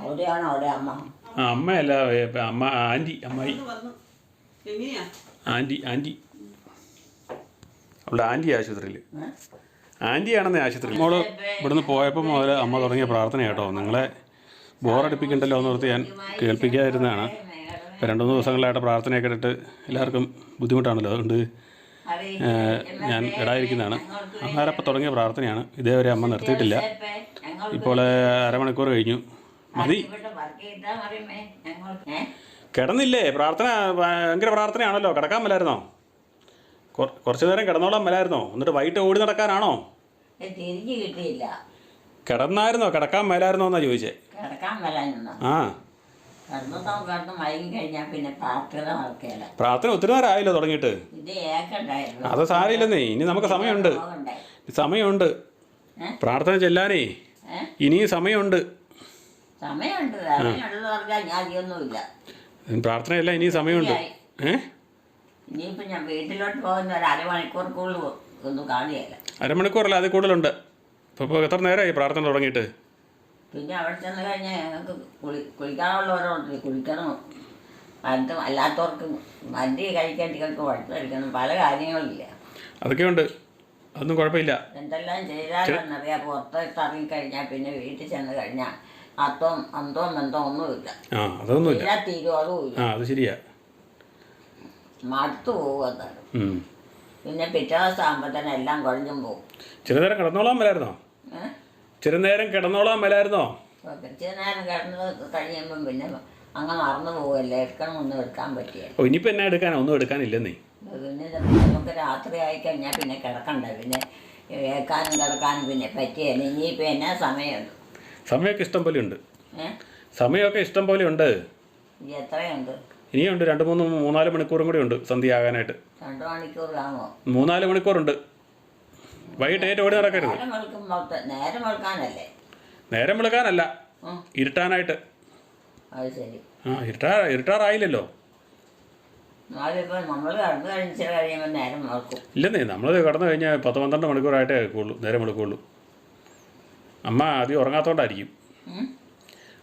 [SPEAKER 1] അവിടെയാണോ അവിടെ അമ്മ?
[SPEAKER 2] അമ്മയല്ല, അമ്മ ആൻറ്റി, അമ്മായി.
[SPEAKER 3] എങ്ങനെയാ?
[SPEAKER 2] ആൻറ്റി അവളുടെ ആൻറ്റി ആശുപത്രിയിൽ. ആൻറ്റിയാണെന്നേ ആശുപത്രിയിൽ. മോള് ഇവിടുന്ന് പോയപ്പോൾ മുതൽ അമ്മ തുടങ്ങിയ പ്രാർത്ഥന കേട്ടോ. നിങ്ങളെ ബോറടിപ്പിക്കണ്ടല്ലോ എന്ന് ഓർത്ത് ഞാൻ കേൾപ്പിക്കാതിരുന്നതാണ്. ഇപ്പോൾ 2-3 ദിവസങ്ങളിലായിട്ട് പ്രാർത്ഥനയൊക്കെ ഇട്ടിട്ട് എല്ലാവർക്കും ബുദ്ധിമുട്ടാണല്ലോ. അതുകൊണ്ട് ഞാൻ ഇടാതിരിക്കുന്നതാണ്. അന്നേരപ്പം തുടങ്ങിയ പ്രാർത്ഥനയാണ്. ഇതേവരെ അമ്മ നിർത്തിയിട്ടില്ല. ഇപ്പോൾ അരമണിക്കൂർ കഴിഞ്ഞു. മതി. കിടന്നില്ലേ? പ്രാർത്ഥന ഭയങ്കര പ്രാർത്ഥനയാണല്ലോ. കിടക്കാൻ മേലായിരുന്നോ? കുറച്ചു നേരം കിടന്നോളാൻ മേലായിരുന്നോ? എന്നിട്ട് വൈകിട്ട് ഓടി നടക്കാനാണോ?
[SPEAKER 1] തിരിഞ്ഞു കിട്ടിയില്ല.
[SPEAKER 2] കിടന്നായിരുന്നോ? കിടക്കാൻ മേലായിരുന്നോ എന്നാ ചോദിച്ചേ.
[SPEAKER 1] കിടക്കാൻ മേലായിരുന്നോ?
[SPEAKER 2] ആ,
[SPEAKER 1] കിടന്ന് മയങ്ങി കഴിഞ്ഞാൽ പിന്നെ പ്രാർത്ഥന നടക്കുകയില്ല.
[SPEAKER 2] പ്രാർത്ഥന ഒത്തിരി നേരം ആയില്ലോ തുടങ്ങിയിട്ട്.
[SPEAKER 1] ഇത് ഏക്കണ്ടായിരുന്നു.
[SPEAKER 2] അത് സാരമില്ലെന്നേ. ഇനി നമുക്ക് സമയമുണ്ട്. പ്രാർത്ഥന ചെല്ലാനേ ഇനിയും സമയമുണ്ട്.
[SPEAKER 1] സമയമുണ്ട്. സമയമുണ്ടെന്ന് പറഞ്ഞാൽ ഞാൻ അധികമൊന്നുമില്ല.
[SPEAKER 2] പ്രാർത്ഥനയല്ല, ഇനിയും സമയമുണ്ട്.
[SPEAKER 1] ഇനിയിപ്പോൾ ഞാൻ വീട്ടിലോട്ട് പോകുന്ന ഒരു അരമണിക്കൂർക്കുള്ളിൽ ഒന്നും കാണുകയില്ല.
[SPEAKER 2] അരമണിക്കൂറല്ല, അതിൽ കൂടുതലുണ്ട്. ഇപ്പോൾ എത്ര നേരമായി പ്രാർത്ഥന തുടങ്ങിയിട്ട്?
[SPEAKER 1] പിന്നെ അവിടെ ചെന്ന് കഴിഞ്ഞാൽ ഞങ്ങൾക്ക് കുളിക്കാനുള്ളവരുണ്ട്. കുളിക്കണം. പണ്ടും അല്ലാത്തവർക്ക് മന്തി കഴിക്കേണ്ടികൾക്ക് വഴുത്ത് കഴിക്കണം. പല കാര്യങ്ങളില്ല.
[SPEAKER 2] അതൊക്കെയുണ്ട്. അതൊന്നും കുഴപ്പമില്ല.
[SPEAKER 1] എന്തെല്ലാം ചെയ്താലെന്നറിയാം. പുറത്തോട്ട് ഇറങ്ങിക്കഴിഞ്ഞാൽ പിന്നെ വീട്ടിൽ ചെന്ന് കഴിഞ്ഞാൽ അന്തവും ബന്ധവും ഒന്നുമില്ല.
[SPEAKER 2] അതൊന്നുമില്ല.
[SPEAKER 1] എല്ലാ തീരുമാനവും ഇല്ല.
[SPEAKER 2] അത് ശരിയാ.
[SPEAKER 1] മടുത്തു പോകുന്നതാണ്. പിന്നെ പിറ്റേ ദിവസം ആകുമ്പോൾ തന്നെ എല്ലാം കുഴഞ്ഞും പോകും.
[SPEAKER 2] ചില നേരം കിടന്നോളാൻ മേലായിരുന്നോ? ഇച്ചിരി നേരം കിടന്നോളാൻ മേലായിരുന്നോ?
[SPEAKER 1] ഇച്ചിരി നേരം കിടന്ന് കഴിയുമ്പം പിന്നെ അങ്ങ് മറന്നു പോകല്ലേ, എടുക്കണമൊന്നും എടുക്കാൻ പറ്റിയല്ല.
[SPEAKER 2] ഓ ഇനിയിപ്പോൾ എന്നാ എടുക്കാനാ? ഒന്നും എടുക്കാനില്ലെന്നേ.
[SPEAKER 1] പിന്നെ നമുക്ക് രാത്രി ആയിക്കഴിഞ്ഞാൽ പിന്നെ കിടക്കണ്ട, പിന്നെ കേൾക്കാനും കിടക്കാനും പിന്നെ പറ്റിയല്ല. ഇനിയിപ്പോൾ എന്നാ സമയമുണ്ട്?
[SPEAKER 2] സമയമൊക്കെ ഇഷ്ടം പോലെ ഉണ്ട്.
[SPEAKER 1] ഏഹ്
[SPEAKER 2] സമയമൊക്കെ ഇഷ്ടം പോലെ ഉണ്ട്.
[SPEAKER 1] ഇനി എത്രയുണ്ട്?
[SPEAKER 2] ഇനിയുണ്ട് 2-3-4 മണിക്കൂറും കൂടി ഉണ്ട് സന്ധ്യ ആകാനായിട്ട്.
[SPEAKER 1] 2 മണിക്കൂർ കാണുമോ?
[SPEAKER 2] 3-4 മണിക്കൂറുണ്ട്. വൈകിട്ട് ഏറ്റവും ഓടി നടക്കരുത്.
[SPEAKER 1] നേരം വെളുക്കാനല്ലേ?
[SPEAKER 2] നേരം വെളുക്കാനല്ല, ഇരുട്ടാനായിട്ട്.
[SPEAKER 1] അത് ശരി.
[SPEAKER 2] ഇരുട്ടാറായില്ലല്ലോ.
[SPEAKER 1] എന്നാലിപ്പോൾ നമ്മൾ കടന്നു കഴിച്ചിട്ട് കഴിയുമ്പോൾ നേരം വെളുക്കും.
[SPEAKER 2] ഇല്ലെന്നേ, നമ്മൾ കടന്നു കഴിഞ്ഞാൽ 10-12 മണിക്കൂറായിട്ടേ കേൾക്കുള്ളൂ, നേരം വെളുക്കുള്ളൂ. അമ്മ അധികം ഉറങ്ങാത്തോണ്ടായിരിക്കും.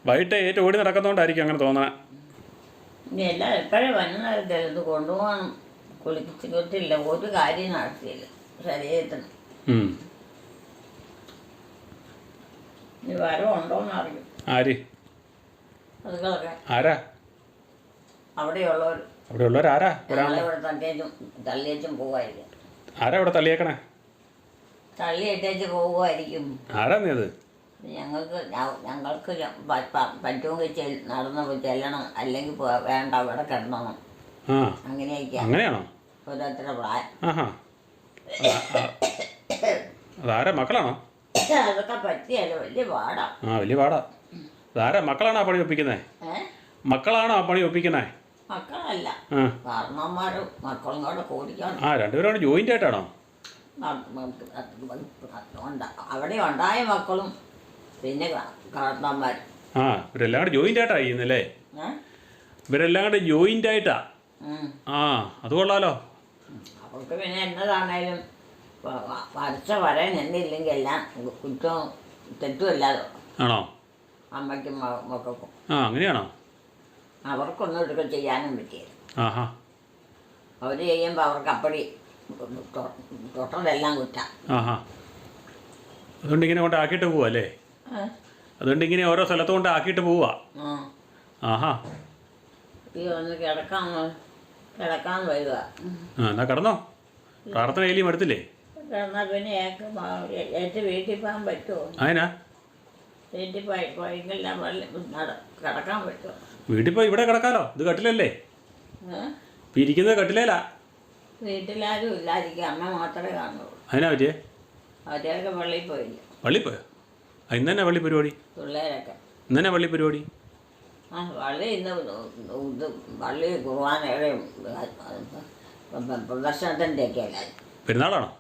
[SPEAKER 2] വൈകിട്ട് ഏറ്റവും ഓടി നടക്കുന്നതുകൊണ്ടായിരിക്കും അങ്ങനെ തോന്നണേ.
[SPEAKER 1] ഇനി എല്ലാം എപ്പോഴും വന്നതായിട്ട് ഇത് കൊണ്ടുപോകണം. കുളിച്ചില്ല, ഒരു കാര്യം നടത്തിയില്ല ശരീരത്തിന്. ഇനി വരവുണ്ടോന്ന് അറിയും.
[SPEAKER 2] ആര്?
[SPEAKER 1] അതുങ്ങളൊക്കെ
[SPEAKER 2] ആരാ?
[SPEAKER 1] അവിടെയുള്ളവർ.
[SPEAKER 2] അവിടെയുള്ളവരാരാ?
[SPEAKER 1] ഇവിടെ തള്ളിയേച്ചും പോവായിരിക്കും.
[SPEAKER 2] ആരാ ഇവിടെ തള്ളിയേക്കണേ?
[SPEAKER 1] തള്ളിയിട്ടേച്ച് പോവുമായിരിക്കും.
[SPEAKER 2] ആരാ നീ അത്?
[SPEAKER 1] ഞങ്ങൾക്ക് പറ്റുമെങ്കിൽ നടന്ന് ചെല്ലണം, അല്ലെങ്കിൽ വേണ്ട അവിടെ കിടന്നോണം. അങ്ങനെയാണോ ഓരോരുത്തരുടെ പ്രായം?
[SPEAKER 2] അതാരാ? മക്കളാണോ?
[SPEAKER 1] അതൊക്കെ പറ്റിയല്ലോ, വലിയ പാടാ.
[SPEAKER 2] വലിയ പാടാ. അതാരാ? മക്കളാണോ ആ പണി ഒപ്പിക്കുന്നേ? മക്കളാണോ ആ പണി ഒപ്പിക്കുന്നേ?
[SPEAKER 1] മക്കളല്ല, കാരണന്മാരും മക്കളും കൂടെ കൂടിക്കണം.
[SPEAKER 2] രണ്ടുപേരും ജോയിന്റ് ആയിട്ടാണോ?
[SPEAKER 1] അവിടെ ഉണ്ടായ മക്കളും പിന്നെ കാരണന്മാരും.
[SPEAKER 2] ഇവരെല്ലാം കൂടെ ജോയിന്റ് ആയിട്ടാ ചെയ്യുന്നല്ലേ? ഇവരെല്ലാം കൂടെ ജോയിന്റ് ആയിട്ടാ. അത് കൊള്ളാലോ.
[SPEAKER 1] അവർക്ക് പിന്നെ എന്നതാണേലും വരച്ച വരാൻ എന്നില്ലെങ്കിൽ എല്ലാം കുറ്റവും തെറ്റുമല്ലാതെ
[SPEAKER 2] ആണോ?
[SPEAKER 1] അമ്മയ്ക്കും മക്കൾക്കും.
[SPEAKER 2] അങ്ങനെയാണോ?
[SPEAKER 1] അവർക്കൊന്നും ഇതൊക്കെ ചെയ്യാനും പറ്റിയത്. അവർ ചെയ്യുമ്പോൾ അവർക്ക് അപ്പടി തൊട്ടതെല്ലാം കുറ്റാം.
[SPEAKER 2] അതുകൊണ്ട് ഇങ്ങനെ കൊണ്ട് ആക്കിയിട്ട് പോവാ അല്ലേ? അതുകൊണ്ട് ഇങ്ങനെ ഓരോ സ്ഥലത്ത് കൊണ്ട് ആക്കിയിട്ട് പോവാ.
[SPEAKER 1] ഒന്ന് കിടക്കാൻ വരിക.
[SPEAKER 2] എന്നാ കിടന്നോ? പ്രാർത്ഥന എലിയും എടുത്തില്ലേ?
[SPEAKER 1] കിടന്നാൽ പിന്നെ ഏറ്റവും വീട്ടിൽ പോകാൻ പറ്റുമോ?
[SPEAKER 2] അതിനാ
[SPEAKER 1] വീട്ടിൽ പോയെല്ലാം കിടക്കാൻ പറ്റുമോ?
[SPEAKER 2] വീട്ടിൽ പോയി ഇവിടെ കിടക്കാലോ. ഇത് കട്ടിലല്ലേ? ഇരിക്കുന്നത് കട്ടിലേലാ.
[SPEAKER 1] വീട്ടിലാരും ഇല്ലാതിരിക്കും, അമ്മ മാത്രമേ കാണുള്ളൂ.
[SPEAKER 2] അതിനാ പറ്റിയേ?
[SPEAKER 1] അവരെയൊക്കെ പള്ളിയിൽ പോയില്ല.
[SPEAKER 2] പള്ളി പോയോ? ഇന്ന് തന്നെ പള്ളി പരിപാടി?
[SPEAKER 1] പിള്ളേരൊക്കെ
[SPEAKER 2] ഇന്ന് തന്നെ പള്ളി പരിപാടി?
[SPEAKER 1] പള്ളി ഇന്ന് ഇത് പള്ളി കുർബാനയുടെയും പ്രദർശനത്തിൻ്റെ ഒക്കെ അല്ല.
[SPEAKER 2] പെരുന്നാളാണോ?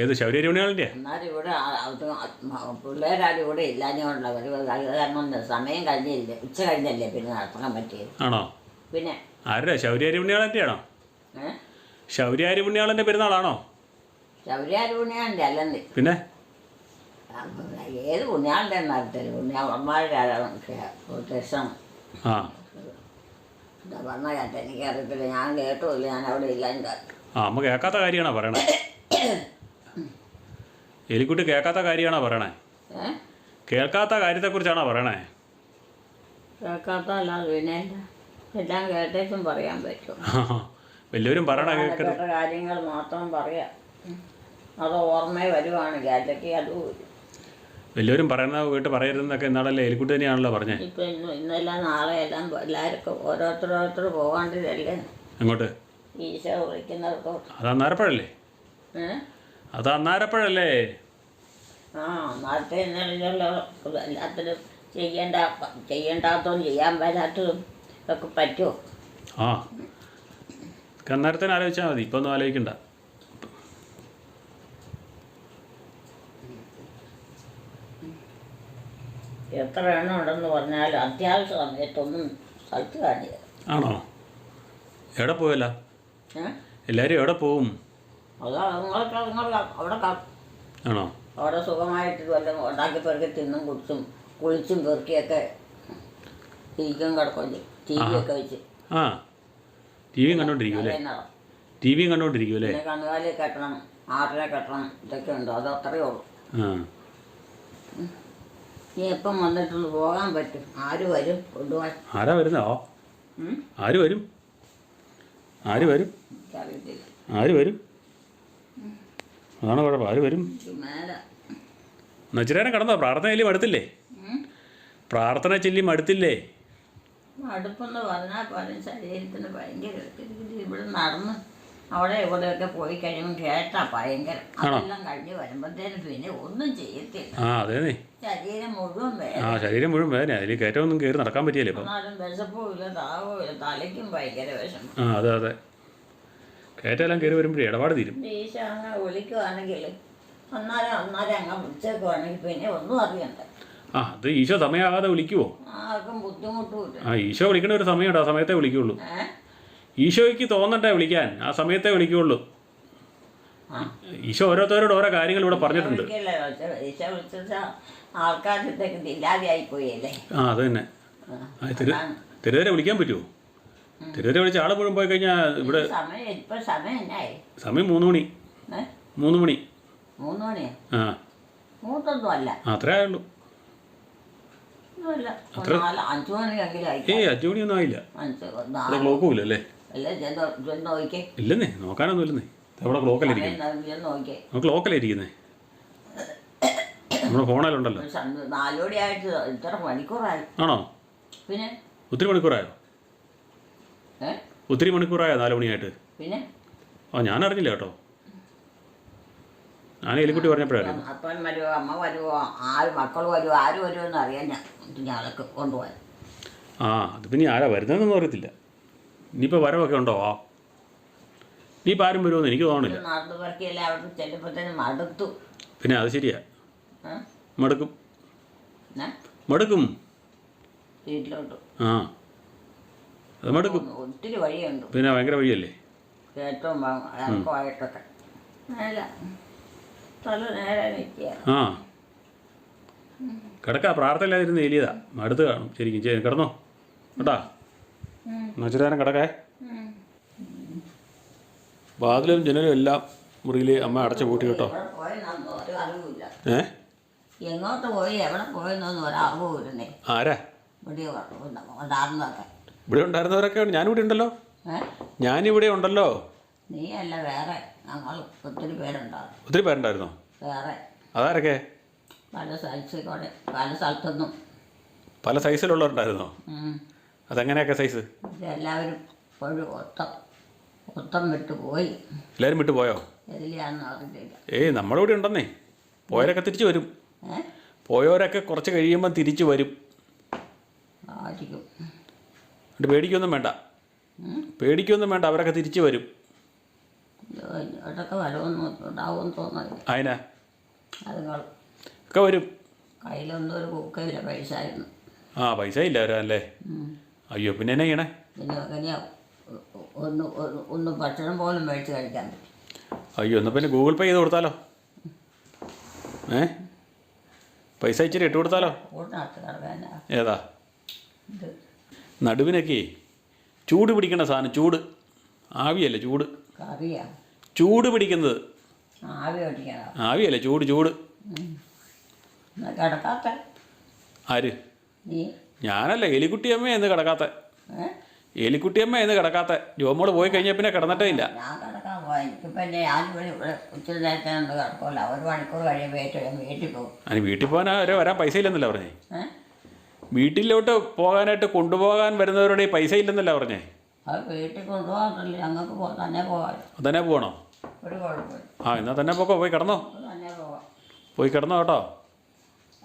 [SPEAKER 2] ഏത് ശബരി പെരുന്നാളിൻ്റെ?
[SPEAKER 1] എന്നാലും ഇവിടെ പിള്ളേരാരും ഇവിടെ ഇല്ലാഞ്ഞുകൊണ്ടവർ കാരണം സമയം കഴിഞ്ഞില്ല, ഉച്ച കഴിഞ്ഞല്ലേ പിന്നെ നടത്താൻ പറ്റിയത്.
[SPEAKER 2] ആണോ?
[SPEAKER 1] പിന്നെ
[SPEAKER 2] ആരുടെ? ശൗര്യാരി പുണ്യാളൻ്റെ ആണോ? ശൗര്യാരി പുണ്യാളൻ്റെ പെരുന്നാളാണോ?
[SPEAKER 1] ശൗര്യാരി പുണ്യാളൻ്റെ അല്ലെന്ന്.
[SPEAKER 2] പിന്നെ
[SPEAKER 1] ഏത് പുണ്യാളൻ്റെ നടത്തല്? പുണ്യാളന്മാരുടെ പ്രദർശനം എന്താ പറഞ്ഞ കേട്ടോ, എനിക്കറിയത്തില്ല. ഞാൻ കേട്ടുമില്ല, ഞാൻ അവിടെ ഇല്ലാഞ്ഞ.
[SPEAKER 2] അമ്മ കേൾക്കാത്ത കാര്യമാണോ പറയണേ? എലിക്കുട്ടി കേൾക്കാത്ത കാര്യമാണോ പറയണേ? കേൾക്കാത്ത കാര്യത്തെക്കുറിച്ചാണോ പറയണേ?
[SPEAKER 1] കേൾക്കാത്ത അല്ലാതെ പിന്നെ എല്ലാം കേട്ടേച്ചും പറയാൻ പറ്റും.
[SPEAKER 2] വലിയവരും പറയണ കേൾക്കട്ടെ
[SPEAKER 1] കാര്യങ്ങൾ മാത്രം പറയാം. അത് ഓർമ്മ വരുവാണെങ്കിൽ അല്ലെങ്കിൽ അതും
[SPEAKER 2] വലിയവരും പറയുന്ന വീട്ട് പറയരുതെന്നൊക്കെ എന്നാളല്ലേ എലിക്കുട്ടി തന്നെയാണല്ലോ പറഞ്ഞേ.
[SPEAKER 1] ഇപ്പം ഇന്നെല്ലാം നാളെ എല്ലാം എല്ലാവർക്കും ഓരോരുത്തർ പോകാണ്ടില്ലേ?
[SPEAKER 2] എങ്ങോട്ട്?
[SPEAKER 1] ഈശോ വിളിക്കുന്നവർക്കോ?
[SPEAKER 2] അത് അന്നാരപ്പഴല്ലേ? അത് അന്നാരപ്പഴല്ലേ?
[SPEAKER 1] നാളത്തെ എന്നല്ലോ എല്ലാത്തിനും ചെയ്യേണ്ടാത്തതും ചെയ്യാൻ പറ്റാത്തതും ഒക്കെ പറ്റുമോ?
[SPEAKER 2] അന്നേരത്തിന് ആലോചിച്ചാൽ മതി, ഇപ്പം ഒന്നും ആലോചിക്കണ്ട.
[SPEAKER 1] എത്ര എണ്ണം ഉണ്ടെന്ന് പറഞ്ഞാലും അത്യാവശ്യ സമയത്തൊന്നും സ്ഥലത്ത് കാണില്ല.
[SPEAKER 2] ആണോ? എവിടെ പോയല്ല? എല്ലാവരും എവിടെ പോവും?
[SPEAKER 1] അതാ നിങ്ങൾക്ക് അവിടെ
[SPEAKER 2] ആണോ?
[SPEAKER 1] അവിടെ സുഖമായിട്ട് വല്ലതും ഉണ്ടാക്കി പെറുക്കി തിന്നും കുളിച്ചും പെറുക്കിയൊക്കെ ഇരിക്കും, കിടക്കുകയും ചെയ്യും. ടി വി ഒക്കെ വെച്ച്.
[SPEAKER 2] ടി വിയും കണ്ടോണ്ടിരിക്കും അല്ലേ? ടി വിയും കണ്ടോണ്ടിരിക്കും അല്ലേ?
[SPEAKER 1] പിന്നെ കന്നുകാലി കെട്ടണം, ആട്ടിനെ കെട്ടണം, ഇതൊക്കെ ഉണ്ടോ? അത് അത്രയേ ഉള്ളൂ. നീ എപ്പം വന്നിട്ടൊന്ന് പോകാൻ പറ്റും? ആര് വരും കൊണ്ടുപോകാൻ?
[SPEAKER 2] ആരാ വരുന്നോ? ആര് വരും? ആര് വരും?
[SPEAKER 1] എനിക്കറിയത്തില്ല.
[SPEAKER 2] ആര് വരും? അതാണ് കുഴപ്പം. ആര് വരും?
[SPEAKER 1] മേലെ
[SPEAKER 2] നച്ചിരേനെ കടന്നോ? പ്രാർത്ഥന ചൊല്ലി മടുത്തില്ലേ? പ്രാർത്ഥന ചൊല്ലി മടുത്തില്ലേ?
[SPEAKER 1] അടുപ്പെന്ന് പറഞ്ഞാൽ പോലും ശരീരത്തിന് ഭയങ്കര ഇവിടെ നടന്ന് അവിടെ ഇവിടെയൊക്കെ പോയി കഴിയുമ്പോൾ കേട്ടാ ഭയങ്കര. അതെല്ലാം കഴിഞ്ഞ് വരുമ്പോഴത്തേനും പിന്നെ ഒന്നും ചെയ്യത്തില്ല.
[SPEAKER 2] ആ അതേന്നേ,
[SPEAKER 1] ശരീരം മുഴുവൻ വേദന.
[SPEAKER 2] ആ ശരീരം മുഴുവൻ വേദന. അതിൽ കയറ്റമൊന്നും കയറി നടക്കാൻ പറ്റിയല്ലേ ഇപ്പം.
[SPEAKER 1] എന്നാലും വിശപ്പും ഇല്ല, ദാഹവും ഇല്ല, തലയ്ക്കും ഭയങ്കര വിഷമം.
[SPEAKER 2] ആ അതെ അതെ, കയറ്റെല്ലാം കയറി വരുമ്പോഴേ ഇടപാട് തീരും.
[SPEAKER 1] ഈശോ അങ്ങ് വിളിക്കുവാണെങ്കിൽ അന്നേരം അങ്ങ് വിളിച്ചേക്കുവാണെങ്കിൽ പിന്നെ ഒന്നും അറിയണ്ട.
[SPEAKER 2] ആ അത് ഈശോ സമയമാകാതെ വിളിക്കുവോ?
[SPEAKER 1] ആർക്കും ബുദ്ധിമുട്ടുമില്ല.
[SPEAKER 2] ആ ഈശോ വിളിക്കേണ്ട ഒരു സമയമുണ്ട്, ആ സമയത്തേ വിളിക്കുള്ളൂ. ഈശോയ്ക്ക് തോന്നണ്ടേ വിളിക്കാൻ, ആ സമയത്തേ വിളിക്കുള്ളൂ. ഈശോ ഓരോരുത്തരോട് ഓരോ കാര്യങ്ങൾ ഇവിടെ പറഞ്ഞിട്ടുണ്ട്.
[SPEAKER 1] ഈശോ വിളിച്ച ആൾക്കാരത്തേക്ക് ഇല്ലാതെയായി പോയല്ലേ.
[SPEAKER 2] ആ അത് തന്നെ. തിരുവരെ വിളിക്കാൻ പറ്റുമോ? തിരുവരെ വിളിച്ച ആൾ മുഴുവൻ പോയി കഴിഞ്ഞാൽ ഇവിടെ സമയം 3 മണി. 3 മണി.
[SPEAKER 1] 3 മണിയാ?
[SPEAKER 2] ആ
[SPEAKER 1] മൂത്തൊന്നും അല്ല,
[SPEAKER 2] അത്രേ ആയുള്ളൂ.
[SPEAKER 1] 5 മണിയെങ്കിലും ആയി.
[SPEAKER 2] 5 മണിയൊന്നും ആയില്ല. അവിടെ ക്ലോക്കും ഇല്ല അല്ലേ? ഇല്ലെന്നേ, നോക്കാനൊന്നും ഇല്ലെന്നേ. അവിടെ ക്ലോക്കല്ലേ ഇരിക്കുന്നത്? നമുക്ക് ക്ലോക്കല്ലേ ഇരിക്കുന്നേ, നമ്മുടെ ഫോണിലുണ്ടല്ലോ.
[SPEAKER 1] 4 മണിയായിട്ട് ഇത്ര മണിക്കൂറായി.
[SPEAKER 2] ആണോ?
[SPEAKER 1] പിന്നെ
[SPEAKER 2] ഒത്തിരി മണിക്കൂറായോ? ഒത്തിരി മണിക്കൂറായോ 4 മണിയായിട്ട്?
[SPEAKER 1] പിന്നെ
[SPEAKER 2] ആ ഞാൻ അറിഞ്ഞില്ല കേട്ടോ. ഞാൻ എലിക്കുട്ടി പറഞ്ഞപ്പോഴായിരുന്നു.
[SPEAKER 1] അപ്പൻ വരുമോ, അമ്മ വരുമോ, മക്കൾ വരുമോ, ആര് വരുമോ എന്ന് അറിയാൻ ഞങ്ങൾക്ക് കൊണ്ടുപോകാൻ.
[SPEAKER 2] ആ അത് പിന്നെ ആരാ വരുന്നതെന്നൊന്നും അറിയത്തില്ല. ഇനിയിപ്പോൾ വരവൊക്കെ ഉണ്ടോ? ആ ഇനിയിപ്പോൾ ആരും വരുമെന്ന് എനിക്ക് തോന്നുന്നില്ല.
[SPEAKER 1] നടന്നു പറക്കിയല്ലേ അവിടെ ചെല്ലുമ്പോഴത്തേനും മടുത്തു.
[SPEAKER 2] പിന്നെ അത് ശരിയാ, മടുക്കും മടുക്കും
[SPEAKER 1] വീട്ടിലോട്ട്.
[SPEAKER 2] ആ അത് മടുക്കും.
[SPEAKER 1] ഒത്തിരി വഴിയുണ്ട്.
[SPEAKER 2] പിന്നെ ഭയങ്കര വഴിയല്ലേ,
[SPEAKER 1] ഏറ്റവും ഇറക്കമായിട്ടൊക്കെ. അല്ല തല നേരെ നിൽക്കുക.
[SPEAKER 2] ആ കിടക്കാ, പ്രാർത്ഥനയില്ലാതിരുന്ന് എലിയതാ, മടുത്ത് കാണും ശരിക്കും. കിടന്നോ കേട്ടാ, നച്ചുരാനം കിടക്കേ. വാതിലും ജനലും എല്ലാം മുറിയിൽ അമ്മ അടച്ചു പൂട്ടി കേട്ടോ.
[SPEAKER 1] എങ്ങോട്ട് പോയി എവിടെ പോയെന്നൊന്നും ഒരറിവില്ലേ.
[SPEAKER 2] ആരാ
[SPEAKER 1] ഉണ്ടായിരുന്നൊക്കെ?
[SPEAKER 2] ഇവിടെ ഉണ്ടായിരുന്നവരൊക്കെ ഞാനിവിടെ ഉണ്ടല്ലോ. ഞാനിവിടെ ഉണ്ടല്ലോ.
[SPEAKER 1] നീ അല്ല, വേറെ ഞങ്ങൾ ഒത്തിരി പേരുണ്ടാവും.
[SPEAKER 2] ഒത്തിരി പേരുണ്ടായിരുന്നോ?
[SPEAKER 1] വേറെ
[SPEAKER 2] അതാരൊക്കെ?
[SPEAKER 1] പല സൈസിൽ കൂടെ പല സ്ഥലത്തുനിന്നും.
[SPEAKER 2] പല സൈസിലുള്ളവരുണ്ടായിരുന്നോ? അതെങ്ങനെയൊക്കെ സൈസ്?
[SPEAKER 1] എല്ലാവരും ഇപ്പോഴും ഒത്തം വിട്ട് പോയി.
[SPEAKER 2] എല്ലാവരും വിട്ടു പോയോ?
[SPEAKER 1] എതിലാന്ന് അറിയില്ല.
[SPEAKER 2] ഏയ് നമ്മളിവിടെ ഉണ്ടെന്നേ. പോയവരൊക്കെ തിരിച്ചു വരും. പോയവരൊക്കെ കുറച്ച് കഴിയുമ്പം തിരിച്ചു വരും.
[SPEAKER 1] ആയിരിക്കും.
[SPEAKER 2] എന്നിട്ട് പേടിക്കൊന്നും വേണ്ട, പേടിക്കൊന്നും വേണ്ട, അവരൊക്കെ തിരിച്ചു വരും.
[SPEAKER 1] ഇടയ്ക്ക് വരുമെന്ന് ഉണ്ടാവുമെന്ന് തോന്നുന്നില്ല.
[SPEAKER 2] അതിനാ
[SPEAKER 1] അതുങ്ങൾ
[SPEAKER 2] ഒക്കെ വരും.
[SPEAKER 1] കയ്യിലൊന്നും ഒരു കൂക്കയില്ല, പൈസ ആയിരുന്നു.
[SPEAKER 2] ആ പൈസ ഇല്ല അവരല്ലേ. അയ്യോ പിന്നെ എന്നാ ചെയ്യണേ?
[SPEAKER 1] പിന്നെ എങ്ങനെയാ ഒന്ന് ഭക്ഷണം പോലും മേടിച്ച് കഴിക്കാൻ പറ്റും.
[SPEAKER 2] അയ്യോ എന്നാൽ പിന്നെ ഗൂഗിൾ പേ ചെയ്ത് കൊടുത്താലോ? പൈസ ഇച്ചിരി ഇട്ട് കൊടുത്താലോ?
[SPEAKER 1] കൂട്ടിനകത്ത് കിടക്കാനാ.
[SPEAKER 2] ഏതാ? നടുവിനൊക്കെ ചൂട് പിടിക്കേണ്ട സാധനം. ചൂട് ആവിയല്ലേ, ചൂട്
[SPEAKER 1] കറിയാ
[SPEAKER 2] ചൂട് പിടിക്കുന്നത്.
[SPEAKER 1] ആവി ഓടിക്കണം.
[SPEAKER 2] ആവിയല്ലേ, ചൂട് ചൂട്.
[SPEAKER 1] കിടക്കാത്ത
[SPEAKER 2] ആര്?
[SPEAKER 1] നീ.
[SPEAKER 2] ഞാനല്ല, എലിക്കുട്ടിയമ്മ എന്ന് കിടക്കാത്ത. എലിക്കുട്ടിയമ്മ എന്ന് കിടക്കാത്ത. ജോമോള് പോയി കഴിഞ്ഞാൽ പിന്നെ കിടന്നിട്ടേ ഇല്ല.
[SPEAKER 1] ഞാൻ കിടക്കാൻ പോയി. ഇപ്പം ഞാൻ ഉച്ചരി നേരത്തെ കൊണ്ട് കിടക്കില്ല. 1 മണിക്കൂർ കഴിയുമ്പോൾ വീട്ടിൽ പോകും.
[SPEAKER 2] അതിന് വീട്ടിൽ പോകാൻ അവരെ വരാൻ പൈസ ഇല്ലെന്നല്ല പറഞ്ഞേ. വീട്ടിലോട്ട് പോകാനായിട്ട് കൊണ്ടുപോകാൻ വരുന്നവരുടെ പൈസ ഇല്ലെന്നല്ല പറഞ്ഞേ.
[SPEAKER 1] അത് വീട്ടിൽ കൊണ്ടുപോകാറില്ല, ഞങ്ങൾക്ക് തന്നെ പോകാം.
[SPEAKER 2] തന്നെ പോകണോ?
[SPEAKER 1] ഒരു കുഴപ്പമില്ല.
[SPEAKER 2] ആ എന്നാൽ തന്നെ പോക്കോ, പോയി കിടന്നോ.
[SPEAKER 1] തന്നെ പോകാം.
[SPEAKER 2] പോയി കിടന്നോ കേട്ടോ.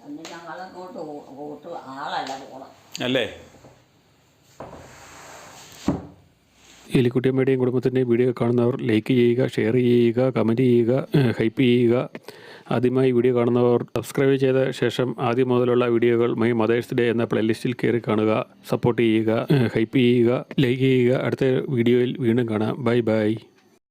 [SPEAKER 1] എന്നിട്ട് ഞങ്ങളെ കൂട്ട് ആളല്ല പോകണം
[SPEAKER 2] അല്ലേ.
[SPEAKER 4] എലിക്കുട്ടിയമ്മയുടെയും കുടുംബത്തിൻ്റെയും വീഡിയോ കാണുന്നവർ ലൈക്ക് ചെയ്യുക, ഷെയർ ചെയ്യുക, കമൻറ്റ് ചെയ്യുക, ഹൈപ്പ് ചെയ്യുക. ആദ്യമായി വീഡിയോ കാണുന്നവർ സബ്സ്ക്രൈബ് ചെയ്ത ശേഷം ആദ്യം മുതലുള്ള വീഡിയോകൾ മൈ മദേഴ്സ് ഡേ എന്ന പ്ലേലിസ്റ്റിൽ കയറി കാണുക. സപ്പോർട്ട് ചെയ്യുക, ഹൈപ്പ് ചെയ്യുക, ലൈക്ക് ചെയ്യുക. അടുത്ത വീഡിയോയിൽ വീണ്ടും കാണാം. Bye bye.